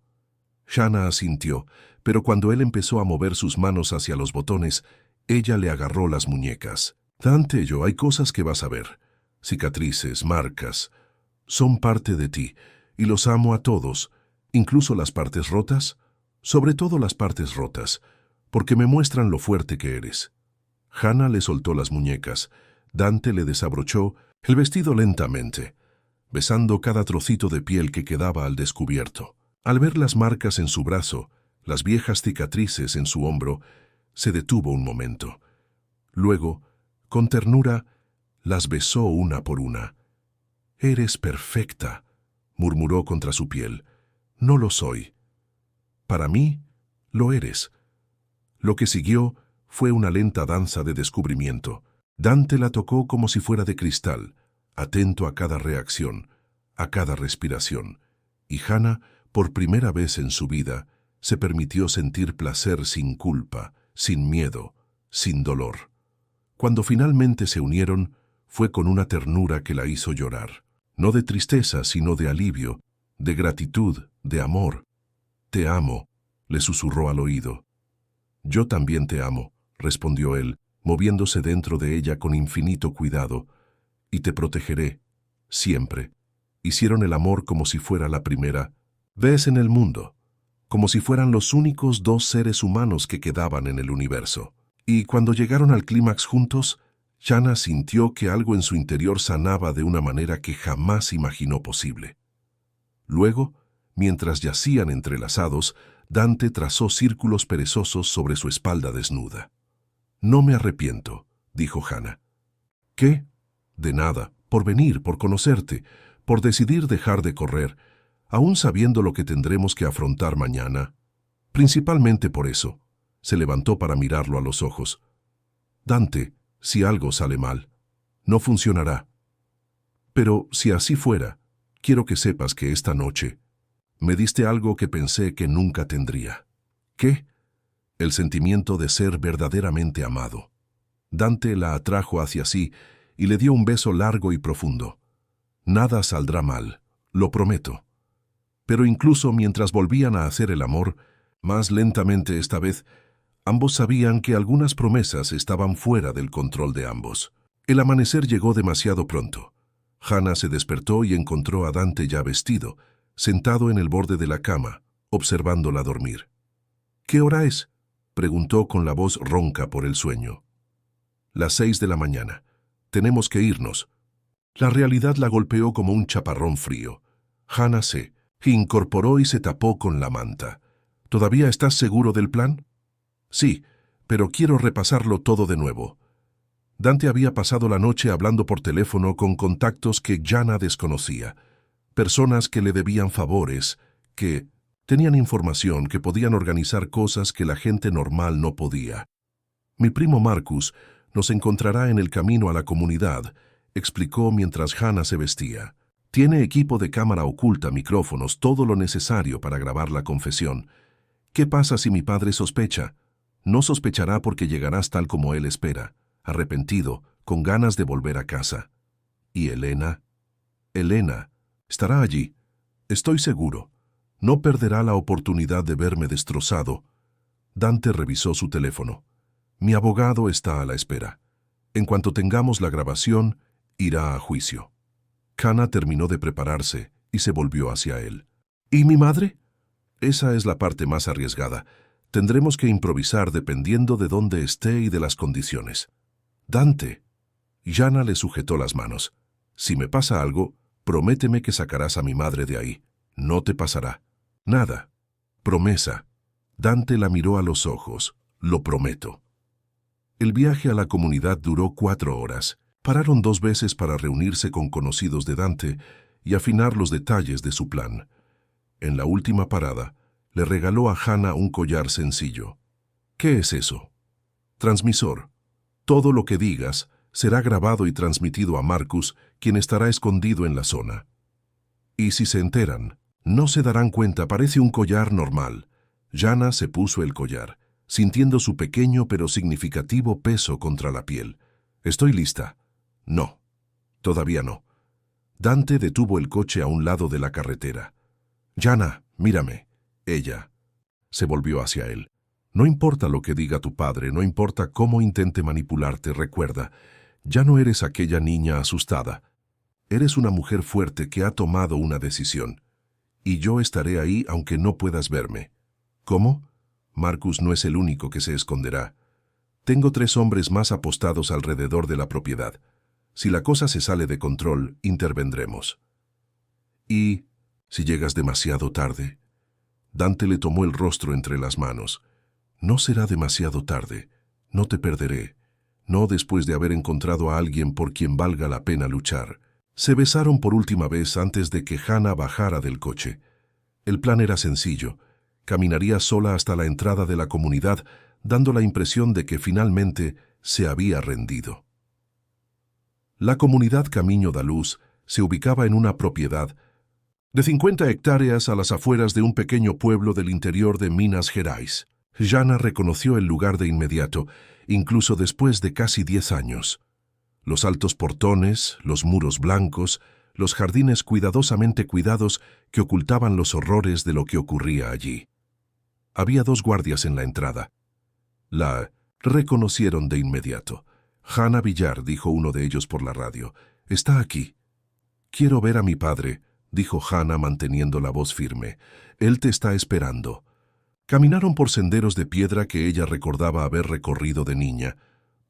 Speaker 1: Shanna asintió, pero cuando él empezó a mover sus manos hacia los botones, ella le agarró las muñecas. Dante, hay cosas que vas a ver. Cicatrices, marcas. Son parte de ti, y los amo a todos, incluso las partes rotas, sobre todo las partes rotas, porque me muestran lo fuerte que eres. Hannah le soltó las muñecas. Dante le desabrochó el vestido lentamente, besando cada trocito de piel que quedaba al descubierto. Al ver las marcas en su brazo, las viejas cicatrices en su hombro, se detuvo un momento. Luego, con ternura, las besó una por una. «Eres perfecta», murmuró contra su piel. «No lo soy. Para mí, lo eres». Lo que siguió fue una lenta danza de descubrimiento. Dante la tocó como si fuera de cristal, atento a cada reacción, a cada respiración. Y Hannah, por primera vez en su vida, se permitió sentir placer sin culpa, sin miedo, sin dolor. Cuando finalmente se unieron, fue con una ternura que la hizo llorar. No de tristeza, sino de alivio, de gratitud, de amor. «Te amo», le susurró al oído. «Yo también te amo», respondió él, moviéndose dentro de ella con infinito cuidado. «Y te protegeré, siempre». Hicieron el amor como si fuera la primera vez en el mundo, como si fueran los únicos dos seres humanos que quedaban en el universo. Y cuando llegaron al clímax juntos, Shanna sintió que algo en su interior sanaba de una manera que jamás imaginó posible. Luego, mientras yacían entrelazados, Dante trazó círculos perezosos sobre su espalda desnuda. «No me arrepiento», dijo Hannah. «¿Qué?» «De nada, por venir, por conocerte, por decidir dejar de correr, aún sabiendo lo que tendremos que afrontar mañana. Principalmente por eso». Se levantó para mirarlo a los ojos. «Dante, si algo sale mal, no funcionará. Pero si así fuera, quiero que sepas que esta noche me diste algo que pensé que nunca tendría». «¿Qué?» «El sentimiento de ser verdaderamente amado». Dante la atrajo hacia sí y le dio un beso largo y profundo. «Nada saldrá mal, lo prometo». Pero incluso mientras volvían a hacer el amor, más lentamente esta vez, ambos sabían que algunas promesas estaban fuera del control de ambos. El amanecer llegó demasiado pronto. Hannah se despertó y encontró a Dante ya vestido, sentado en el borde de la cama, observándola dormir. «¿Qué hora es?», preguntó con la voz ronca por el sueño. «Las 6 de la mañana. Tenemos que irnos». La realidad la golpeó como un chaparrón frío. Hannah se incorporó y se tapó con la manta. «¿Todavía estás seguro del plan?» «Sí, pero quiero repasarlo todo de nuevo». Dante había pasado la noche hablando por teléfono con contactos que Shanna desconocía, personas que le debían favores, que tenían información, que podían organizar cosas que la gente normal no podía. «Mi primo Marcus nos encontrará en el camino a la comunidad», explicó mientras Hannah se vestía. «Tiene equipo de cámara oculta, micrófonos, todo lo necesario para grabar la confesión. ¿Qué pasa si mi padre sospecha? No sospechará porque llegarás tal como él espera, arrepentido, con ganas de volver a casa». «¿Y Elena?» «Elena estará allí. Estoy seguro. No perderá la oportunidad de verme destrozado». Dante revisó su teléfono. «Mi abogado está a la espera. En cuanto tengamos la grabación, irá a juicio». Hannah terminó de prepararse y se volvió hacia él. «¿Y mi madre?» «Esa es la parte más arriesgada. Tendremos que improvisar dependiendo de dónde esté y de las condiciones». «Dante». Shanna le sujetó las manos. «Si me pasa algo, prométeme que sacarás a mi madre de ahí. No te pasará. Nada. Promesa». Dante la miró a los ojos. «Lo prometo». El viaje a la comunidad duró 4 horas. Pararon 2 veces para reunirse con conocidos de Dante y afinar los detalles de su plan. En la última parada, le regaló a Hannah un collar sencillo. «¿Qué es eso?». Transmisor. Todo lo que digas será grabado y transmitido a Marcus, quien estará escondido en la zona. Y si se enteran, no se darán cuenta, parece un collar normal. Jana se puso el collar, sintiendo su pequeño pero significativo peso contra la piel. «¿Estoy lista?» «No, todavía no». Dante detuvo el coche a un lado de la carretera. «Jana, mírame». Ella se volvió hacia él. «No importa lo que diga tu padre, no importa cómo intente manipularte, recuerda, ya no eres aquella niña asustada. Eres una mujer fuerte que ha tomado una decisión. Y yo estaré ahí aunque no puedas verme». «¿Cómo?» «Marcus no es el único que se esconderá. Tengo 3 hombres más apostados alrededor de la propiedad. Si la cosa se sale de control, intervendremos». «¿Y si llegas demasiado tarde?» Dante le tomó el rostro entre las manos. «No será demasiado tarde. No te perderé. No después de haber encontrado a alguien por quien valga la pena luchar». Se besaron por última vez antes de que Jana bajara del coche. El plan era sencillo. Caminaría sola hasta la entrada de la comunidad, dando la impresión de que finalmente se había rendido. La comunidad Camino da Luz se ubicaba en una propiedad de 50 hectáreas a las afueras de un pequeño pueblo del interior de Minas Gerais. Jana reconoció el lugar de inmediato, incluso después de casi 10 años. Los altos portones, los muros blancos, los jardines cuidadosamente cuidados que ocultaban los horrores de lo que ocurría allí. Había 2 guardias en la entrada. La reconocieron de inmediato. «Jana Villar», dijo uno de ellos por la radio. «Está aquí». «Quiero ver a mi padre», dijo Jana manteniendo la voz firme. «Él te está esperando». Caminaron por senderos de piedra que ella recordaba haber recorrido de niña.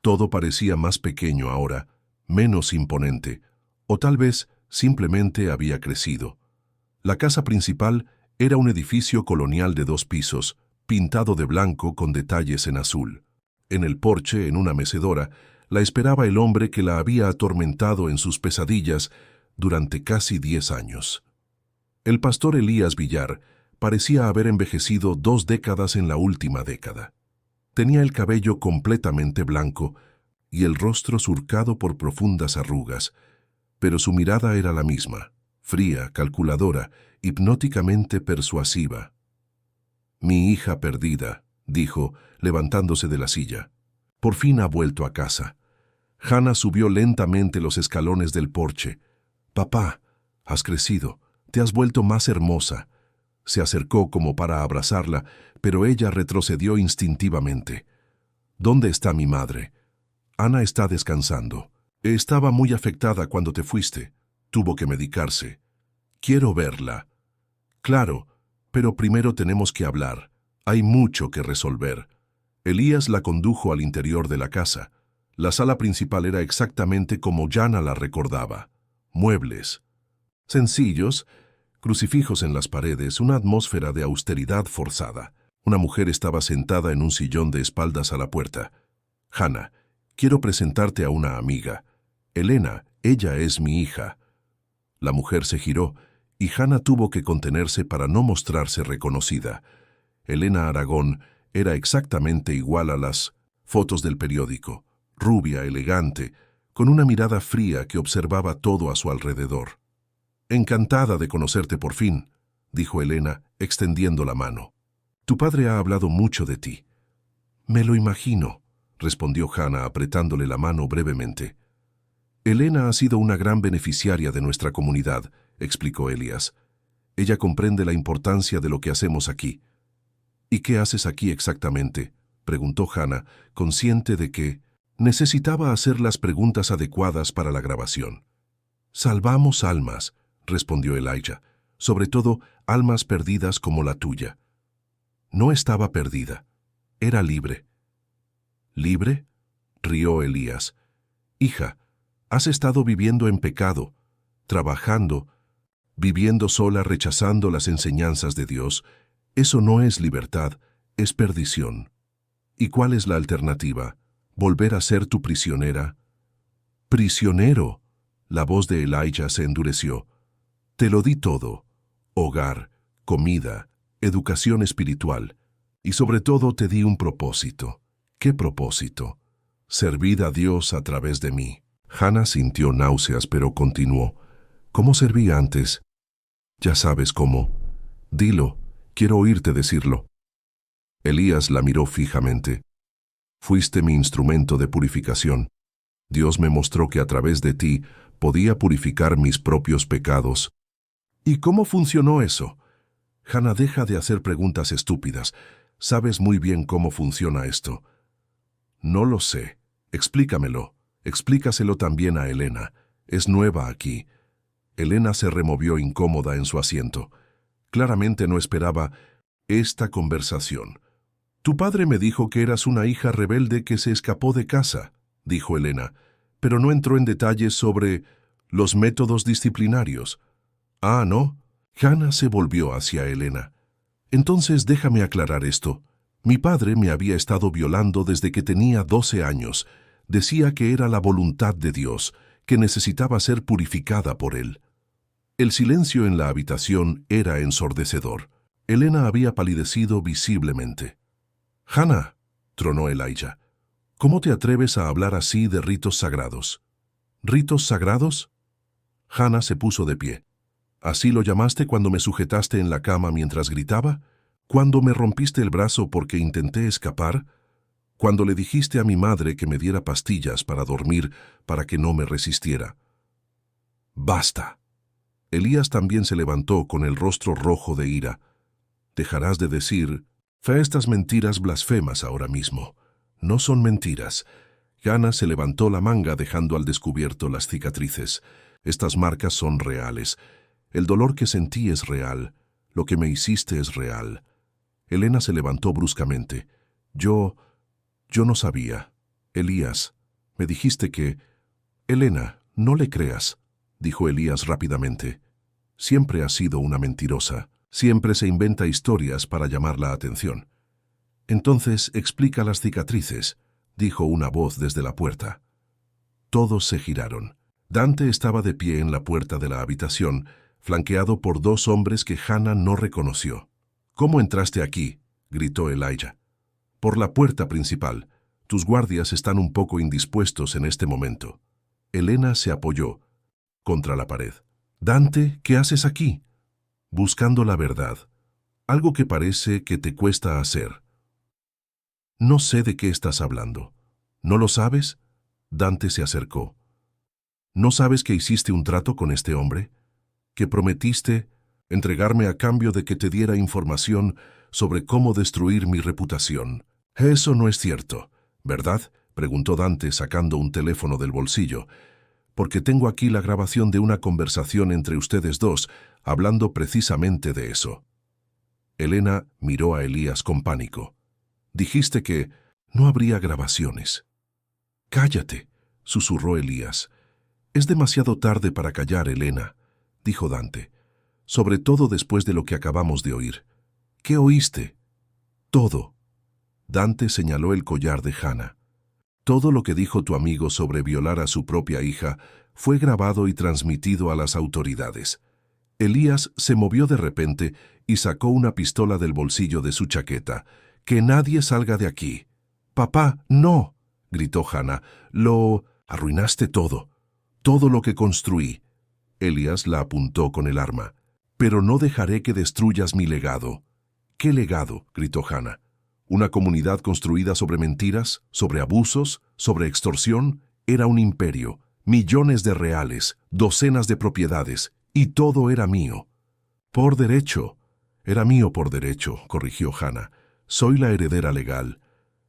Speaker 1: Todo parecía más pequeño ahora, menos imponente, o tal vez simplemente había crecido. La casa principal era un edificio colonial de 2 pisos, pintado de blanco con detalles en azul. En el porche, en una mecedora, la esperaba el hombre que la había atormentado en sus pesadillas durante casi 10 años. El pastor Elías Villar parecía haber envejecido 2 décadas en la última década. Tenía el cabello completamente blanco y el rostro surcado por profundas arrugas, pero su mirada era la misma, fría, calculadora, hipnóticamente persuasiva. «Mi hija perdida», dijo, levantándose de la silla. «Por fin ha vuelto a casa». Jana subió lentamente los escalones del porche. «Papá, has crecido, te has vuelto más hermosa». Se acercó como para abrazarla, pero ella retrocedió instintivamente. «¿Dónde está mi madre?» «Ana está descansando. Estaba muy afectada cuando te fuiste. Tuvo que medicarse. Quiero verla». «Claro, pero primero tenemos que hablar. Hay mucho que resolver». Elías la condujo al interior de la casa. La sala principal era exactamente como Jana la recordaba. Muebles sencillos, crucifijos en las paredes, una atmósfera de austeridad forzada. Una mujer estaba sentada en un sillón de espaldas a la puerta. «Jana, quiero presentarte a una amiga. Elena, ella es mi hija». La mujer se giró y Jana tuvo que contenerse para no mostrarse reconocida. Elena Aragón era exactamente igual a las fotos del periódico, rubia, elegante, con una mirada fría que observaba todo a su alrededor. «Encantada de conocerte por fin», dijo Elena, extendiendo la mano. «Tu padre ha hablado mucho de ti». «Me lo imagino», respondió Jana apretándole la mano brevemente. «Elena ha sido una gran beneficiaria de nuestra comunidad», explicó Elías. «Ella comprende la importancia de lo que hacemos aquí». «¿Y qué haces aquí exactamente?», preguntó Jana, consciente de que necesitaba hacer las preguntas adecuadas para la grabación. «Salvamos almas», respondió Elijah, «sobre todo almas perdidas como la tuya». No estaba perdida, era libre. «¿Libre?», rió Elías. «Hija, has estado viviendo en pecado, trabajando, viviendo sola, rechazando las enseñanzas de Dios. Eso no es libertad, es perdición. ¿Y cuál es la alternativa? ¿Volver a ser tu prisionera?» «Prisionero», la voz de Elijah se endureció. «Te lo di todo, hogar, comida, educación espiritual, y sobre todo te di un propósito, ¿Qué propósito? Servid a Dios a través de mí. Hannah sintió náuseas, pero continuó. ¿Cómo serví antes? Ya sabes cómo. Dilo, quiero oírte decirlo. Elías la miró fijamente. Fuiste mi instrumento de purificación. Dios me mostró que a través de ti podía purificar mis propios pecados. ¿Y cómo funcionó eso? Hannah, deja de hacer preguntas estúpidas. Sabes muy bien cómo funciona esto. No lo sé. Explícamelo. Explícaselo también a Elena. Es nueva aquí. Elena se removió incómoda en su asiento. Claramente no esperaba esta conversación. Tu padre me dijo que eras una hija rebelde que se escapó de casa, dijo Elena, pero no entró en detalles sobre los métodos disciplinarios. Ah, ¿no? Hannah se volvió hacia Elena. Entonces déjame aclarar esto. Mi padre me había estado violando desde que tenía 12 años. Decía que era la voluntad de Dios, que necesitaba ser purificada por él. El silencio en la habitación era ensordecedor. Elena había palidecido visiblemente. Hannah, tronó Elijah, ¿cómo te atreves a hablar así de ritos sagrados? ¿Ritos sagrados? Hannah se puso de pie. ¿Así lo llamaste cuando me sujetaste en la cama mientras gritaba? ¿Cuando me rompiste el brazo porque intenté escapar? ¿Cuando le dijiste a mi madre que me diera pastillas para dormir para que no me resistiera? ¡Basta! Elías también se levantó con el rostro rojo de ira. Dejarás de decir estas mentiras blasfemas ahora mismo. No son mentiras. Hannah se levantó la manga dejando al descubierto las cicatrices. Estas marcas son reales. El dolor que sentí es real. Lo que me hiciste es real. Elena se levantó bruscamente. Yo no sabía. Elías, me dijiste que... Elena, no le creas, dijo Elías rápidamente. Siempre ha sido una mentirosa. Siempre se inventa historias para llamar la atención. Entonces explica las cicatrices, dijo una voz desde la puerta. Todos se giraron. Dante estaba de pie en la puerta de la habitación, flanqueado por dos hombres que Hannah no reconoció. ¿Cómo entraste aquí?, gritó Elijah. Por la puerta principal. Tus guardias están un poco indispuestos en este momento. Elena se apoyó contra la pared. Dante, ¿qué haces aquí? Buscando la verdad. Algo que parece que te cuesta hacer. No sé de qué estás hablando. ¿No lo sabes? Dante se acercó. ¿No sabes que hiciste un trato con este hombre? ¿Que prometiste entregarme a cambio de que te diera información sobre cómo destruir mi reputación? Eso no es cierto, ¿verdad?, preguntó Dante sacando un teléfono del bolsillo. Porque tengo aquí la grabación de una conversación entre ustedes dos, hablando precisamente de eso. Elena miró a Elías con pánico. Dijiste que no habría grabaciones. Cállate, susurró Elías. Es demasiado tarde para callar, Elena, dijo Dante. Sobre todo después de lo que acabamos de oír. ¿Qué oíste? Todo. Dante señaló el collar de Hannah. Todo lo que dijo tu amigo sobre violar a su propia hija fue grabado y transmitido a las autoridades. Elías se movió de repente y sacó una pistola del bolsillo de su chaqueta. «¡Que nadie salga de aquí!» «Papá, no», gritó Hannah. «Lo arruinaste todo. Todo lo que construí». Elías la apuntó con el arma. «Pero no dejaré que destruyas mi legado». «¿Qué legado?», gritó Hannah. ¿Una comunidad construida sobre mentiras, sobre abusos, sobre extorsión? Era un imperio, millones de reales, docenas de propiedades, y todo era mío. Por derecho. Era mío por derecho, corrigió Hannah. Soy la heredera legal.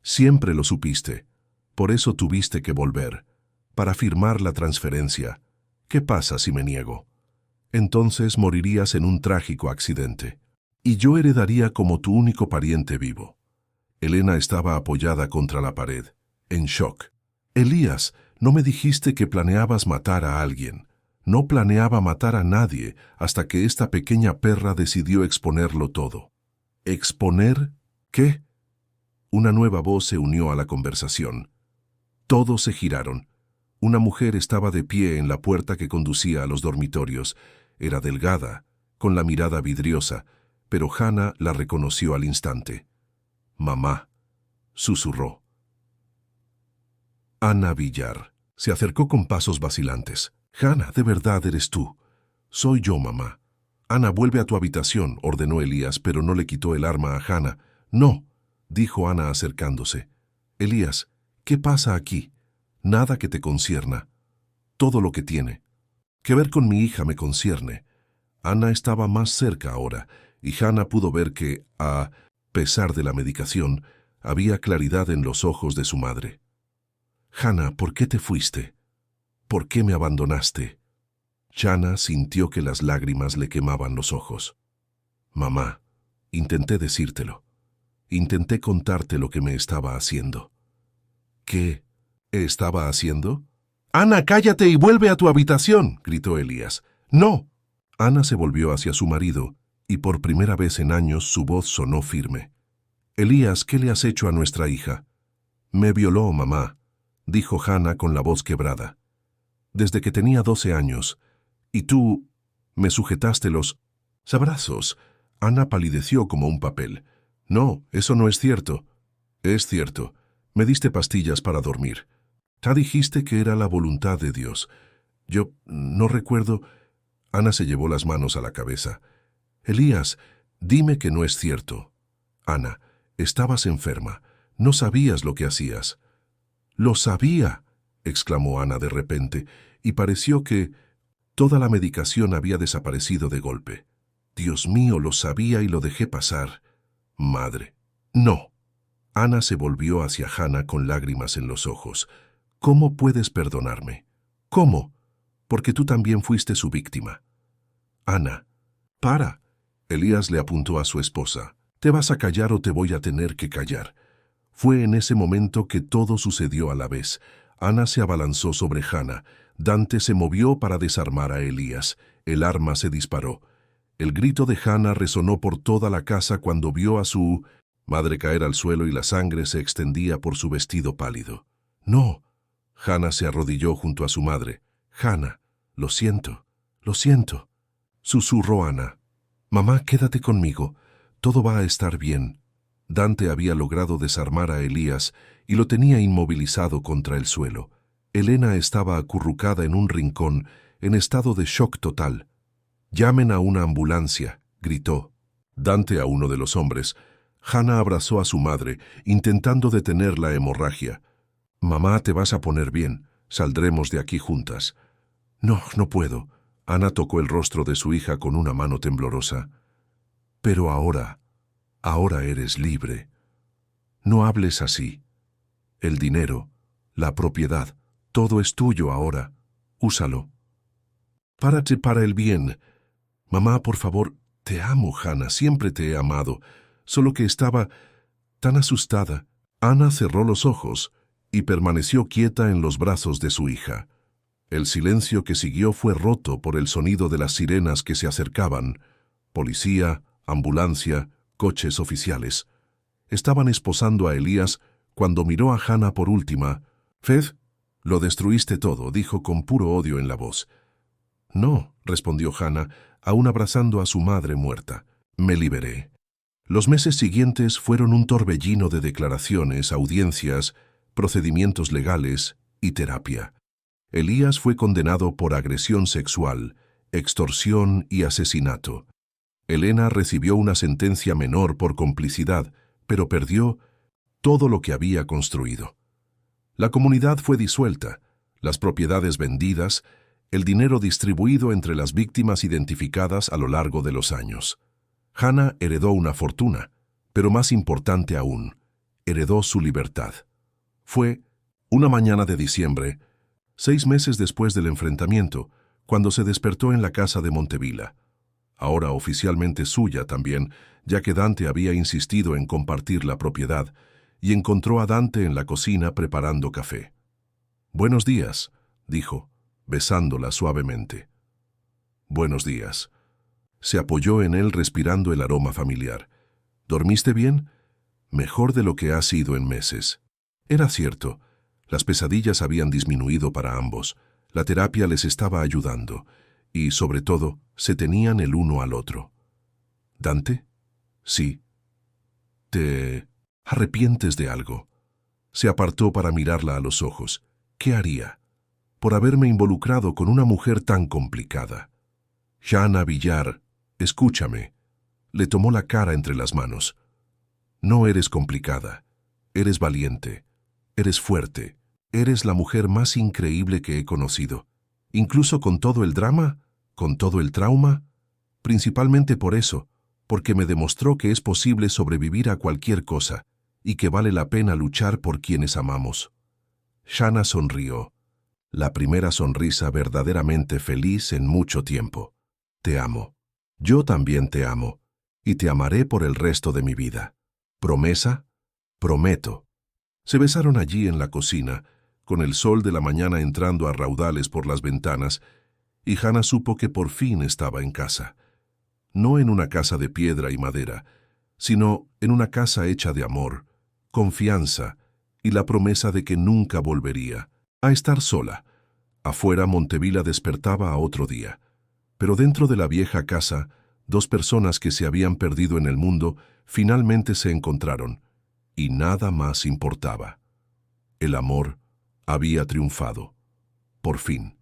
Speaker 1: Siempre lo supiste. Por eso tuviste que volver, para firmar la transferencia. ¿Qué pasa si me niego? Entonces morirías en un trágico accidente, y yo heredaría como tu único pariente vivo. Elena estaba apoyada contra la pared, en shock. Elías, no me dijiste que planeabas matar a alguien. No planeaba matar a nadie hasta que esta pequeña perra decidió exponerlo todo. ¿Exponer qué? Una nueva voz se unió a la conversación. Todos se giraron. Una mujer estaba de pie en la puerta que conducía a los dormitorios. Era delgada, con la mirada vidriosa, pero Hannah la reconoció al instante. «Mamá», susurró. Ana Villar. Se acercó con pasos vacilantes. Hannah, ¿de verdad eres tú? Soy yo, mamá. Ana, vuelve a tu habitación, ordenó Elías, pero no le quitó el arma a Hannah. No, dijo Ana acercándose. Elías, ¿qué pasa aquí? Nada que te concierna. Todo lo que tiene que ver con mi hija me concierne. Ana estaba más cerca ahora, y Hannah pudo ver que, a pesar de la medicación, había claridad en los ojos de su madre. Hannah, ¿por qué te fuiste? ¿Por qué me abandonaste? Hannah sintió que las lágrimas le quemaban los ojos. Mamá, intenté decírtelo. Intenté contarte lo que me estaba haciendo. ¿Qué estaba haciendo? Ana, cállate y vuelve a tu habitación, gritó Elías. No. Ana se volvió hacia su marido, y por primera vez en años su voz sonó firme. Elías, ¿qué le has hecho a nuestra hija? Me violó, mamá, dijo Hannah con la voz quebrada. Desde que tenía 12 años, y tú me sujetaste los brazos. Ana palideció como un papel. No, eso no es cierto. Es cierto. Me diste pastillas para dormir. Ya dijiste que era la voluntad de Dios. Yo no recuerdo. Ana se llevó las manos a la cabeza. Elías, dime que no es cierto. Ana, estabas enferma. No sabías lo que hacías. Lo sabía, exclamó Ana de repente, y pareció que toda la medicación había desaparecido de golpe. Dios mío, lo sabía y lo dejé pasar. Madre. No. Ana se volvió hacia Hannah con lágrimas en los ojos. ¿Cómo puedes perdonarme? ¿Cómo? Porque tú también fuiste su víctima. Ana, para. Elías le apuntó a su esposa. ¿Te vas a callar o te voy a tener que callar? Fue en ese momento que todo sucedió a la vez. Ana se abalanzó sobre Hannah. Dante se movió para desarmar a Elías. El arma se disparó. El grito de Hannah resonó por toda la casa cuando vio a su madre caer al suelo y la sangre se extendía por su vestido pálido. No. Hannah se arrodilló junto a su madre. Hannah, lo siento, susurró Ana. Mamá, quédate conmigo. Todo va a estar bien. Dante había logrado desarmar a Elías y lo tenía inmovilizado contra el suelo. Elena estaba acurrucada en un rincón, en estado de shock total. «Llamen a una ambulancia», gritó Dante a uno de los hombres. Hannah abrazó a su madre, intentando detener la hemorragia. «Mamá, te vas a poner bien. Saldremos de aquí juntas». «No, no puedo». Ana tocó el rostro de su hija con una mano temblorosa. «Pero ahora eres libre. No hables así. El dinero, la propiedad, todo es tuyo ahora. Úsalo. Párate para el bien. Mamá, por favor, te amo, Hannah, siempre te he amado. Solo que estaba tan asustada». Ana cerró los ojos y permaneció quieta en los brazos de su hija. El silencio que siguió fue roto por el sonido de las sirenas que se acercaban. Policía, ambulancia, coches oficiales. Estaban esposando a Elías cuando miró a Hannah por última. «Fed, lo destruiste todo», dijo con puro odio en la voz. «No», respondió Hannah, aún abrazando a su madre muerta. «Me liberé». Los meses siguientes fueron un torbellino de declaraciones, audiencias, procedimientos legales y terapia. Elías fue condenado por agresión sexual, extorsión y asesinato. Elena recibió una sentencia menor por complicidad, pero perdió todo lo que había construido. La comunidad fue disuelta, las propiedades vendidas, el dinero distribuido entre las víctimas identificadas a lo largo de los años. Hannah heredó una fortuna, pero más importante aún, heredó su libertad. Fue una mañana de diciembre, 6 meses después del enfrentamiento, cuando se despertó en la casa de Montevilla, ahora oficialmente suya también, ya que Dante había insistido en compartir la propiedad, y encontró a Dante en la cocina preparando café. «Buenos días», dijo, besándola suavemente. «Buenos días». Se apoyó en él respirando el aroma familiar. «¿Dormiste bien?» «Mejor de lo que ha sido en meses». Era cierto. Las pesadillas habían disminuido para ambos, la terapia les estaba ayudando, y, sobre todo, se tenían el uno al otro. «¿Dante?» «Sí». «¿Te arrepientes de algo?» Se apartó para mirarla a los ojos. ¿Qué haría por haberme involucrado con una mujer tan complicada? Shanna Villar, escúchame. Le tomó la cara entre las manos. No eres complicada. Eres valiente. Eres fuerte. Eres la mujer más increíble que he conocido. Incluso con todo el drama, con todo el trauma, principalmente por eso, porque me demostró que es posible sobrevivir a cualquier cosa y que vale la pena luchar por quienes amamos. Shanna sonrió, la primera sonrisa verdaderamente feliz en mucho tiempo. Te amo. Yo también te amo, y te amaré por el resto de mi vida. ¿Promesa? Prometo. Se besaron allí en la cocina, con el sol de la mañana entrando a raudales por las ventanas, y Hannah supo que por fin estaba en casa. No en una casa de piedra y madera, sino en una casa hecha de amor, confianza y la promesa de que nunca volvería a estar sola. Afuera Montevila despertaba a otro día, pero dentro de la vieja casa, dos personas que se habían perdido en el mundo finalmente se encontraron, y nada más importaba. El amor había triunfado. Por fin.